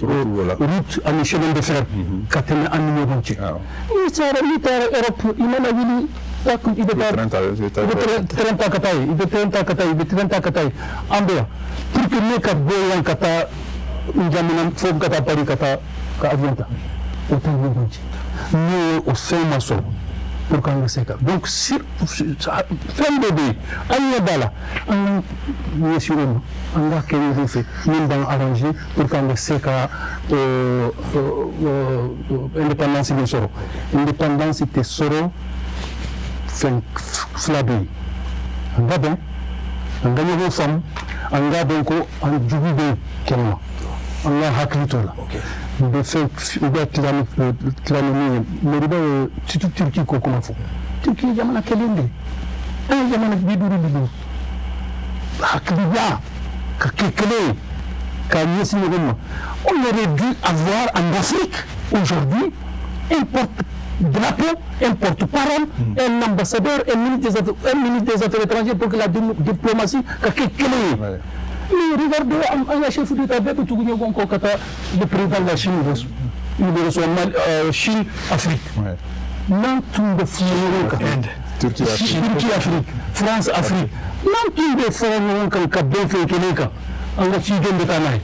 E: route à chemin de fer, quand on est en numéro entier. Il y a Europe, il y a il est 30 Kataï, pour que nous avons Kata, nous avons Kata Paris, Kata Avianta. Autant de monde. Nous, au sein maçon, pour qu'on le sait. Donc, si fin bébé, on est là, on est sur nous, on a quelque chose, nous allons arranger pour qu'on le sait l'indépendance de Soro. L'indépendance de Soro, flabé. On va bien, on gagne vos femmes, on a donc un jubilé qu'elle on a hackito là. De fait, on doit clamer, mais le Turquie comment faut. Turquie, il y a un calendrier. Il y a un bidou. Hakliya, on aurait dû avoir en Afrique aujourd'hui un porte-drapeau, un porte-parole, un ambassadeur, un ministre des Affaires étrangères pour que la diplomatie, mais regardez, un chef d'État, le président de la Chine, il reçoit Chine-Afrique. Non, tout le Inde, Turquie-Afrique, France-Afrique. Non, tout le fonds qui a bien fait quelqu'un. On a tiré de Tanaï.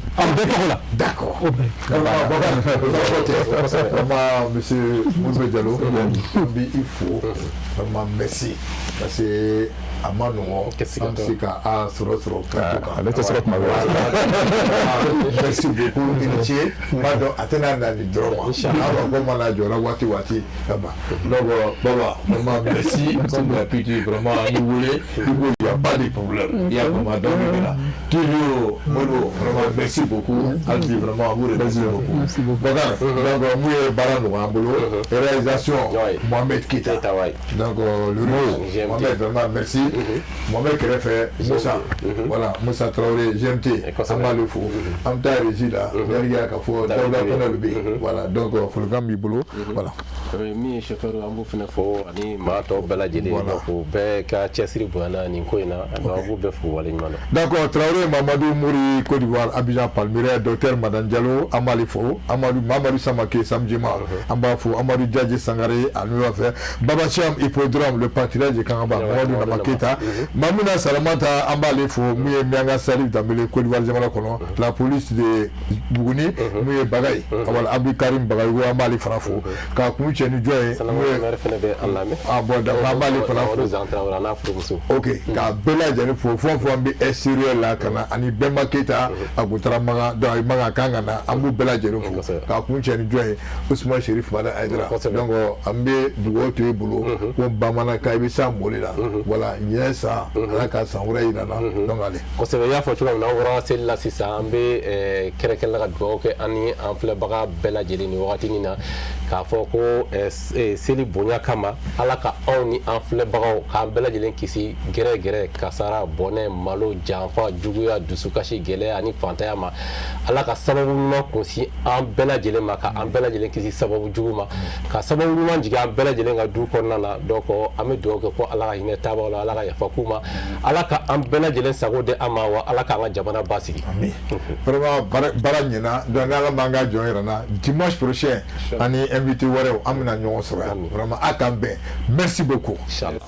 E: D'accord.
A: Monsieur Mouzou Diallo, il faut vraiment merci. Parce que a ma nɔgɔn an bɛ se ka a sɔrɔ
F: ale tɛ sɔrɔ kuma bɛɛ.
A: Merci beaucoup i ni ce b'a dɔn a tɛna na ni dɔrɔn ma an b'a fɔ mana jɔra waati ka ban donc Baba vraiment merci comme d'habitude vraiment an b'i wele i ko il y a pas de problème i y'a faamu donc voilà toujours Modibo vraiment merci beaucoup hali bi vraiment an b'u remercier beaucoup Bakari donc mun ye baara nɔgɔya an bolo réalisation Mohamed Keita donc le mot Mohamed vraiment merci Mohamed kɛrɛfɛ Musa voilà Musa Traoré GMT an b'a le fo an bɛ taa régie la yaliya ka fɔ Dawuda Kɔnɛ bɛ yen voilà donc folikan b'i bolo voilà.
D: Min ye chauffeur an b'o fana fɔ ani maa tɔw bɛɛ lajɛlen donc u bɛɛ ka cɛsiri bonyana nin ko in na an b'u bɛɛ fo waleɲuman na.
A: D'accord Traoré Mamadou Mouri Côte d'Ivoire Abidjan Palmyra docteur Madan Diallo an b'ale fo Mamadou Samake Samjima an b'a fo Amadou Diadji Sangare a n'u b'a fɛ Baba Thiam Hippodrome le patriarche de Kangaba Mamadou Nama Keita Mamouna Salamata an b'ale fo mun ye Mianga Salif Dambele Côte d'Ivoire jamana kɔnɔ la police de Buguni mun ye Bagayi wala Abdou Karim Bagayi ko an b'ale fana fo ka kun cɛ ni jɔ ye bon d'accord an b'ale fana fo ok ka bɛɛ lajɛlen fo fɛn o fɛn bɛ extérieur la ka na ani Bɛnba Keita a kun taara Magan donc Magan kan ka na an b'u bɛɛ lajɛlen fo ka kun cɛ ni jɔ ye Ousmane Chérif Madan Aidara donc an bɛ dugawu to i bolo ko bamanankan i bɛ s'a mɔli la voilà ɲɛ san ala ka san wɛrɛ yira na donc ale.
D: Kosɛbɛ i y'a fɔ cogoya min na an bɔra seli la sisan an bɛ kɛrɛnkɛrɛnnenya ka dugawu kɛ ani an filɛbaga bɛɛ lajɛlen ni wagati in na k'a fɔ ko seli bonya kama ala ka anw ni an filɛbagaw k'an bɛɛ lajɛlen kisi gɛrɛgɛrɛ kasara bɔnɛ malo janfa juguya dusukasi gɛlɛya ani fantanya ma ala ka sababu ɲuman kunsi an bɛɛ lajɛlen ma ka an bɛɛ lajɛlen kisi sababu jugu ma ka sababu ɲuman jigin an bɛɛ lajɛlen ka du kɔnɔna na donc an bɛ dugawu kɛ ko ala ka hinɛ taabagaw la ala ka yafa k'u ma ala ka an bɛɛ lajɛlen sago di an ma wa ala k'an ka jamana basigi.
A: Vraiment baara ɲɛna donc ala b'an ka jɔn yɛrɛ na dimanche prochain ani invité wɛrɛw an bɛna ɲɔgɔn sɔrɔ yan vraiment a k'an bɛn merci beaucoup.
D: Inchallah.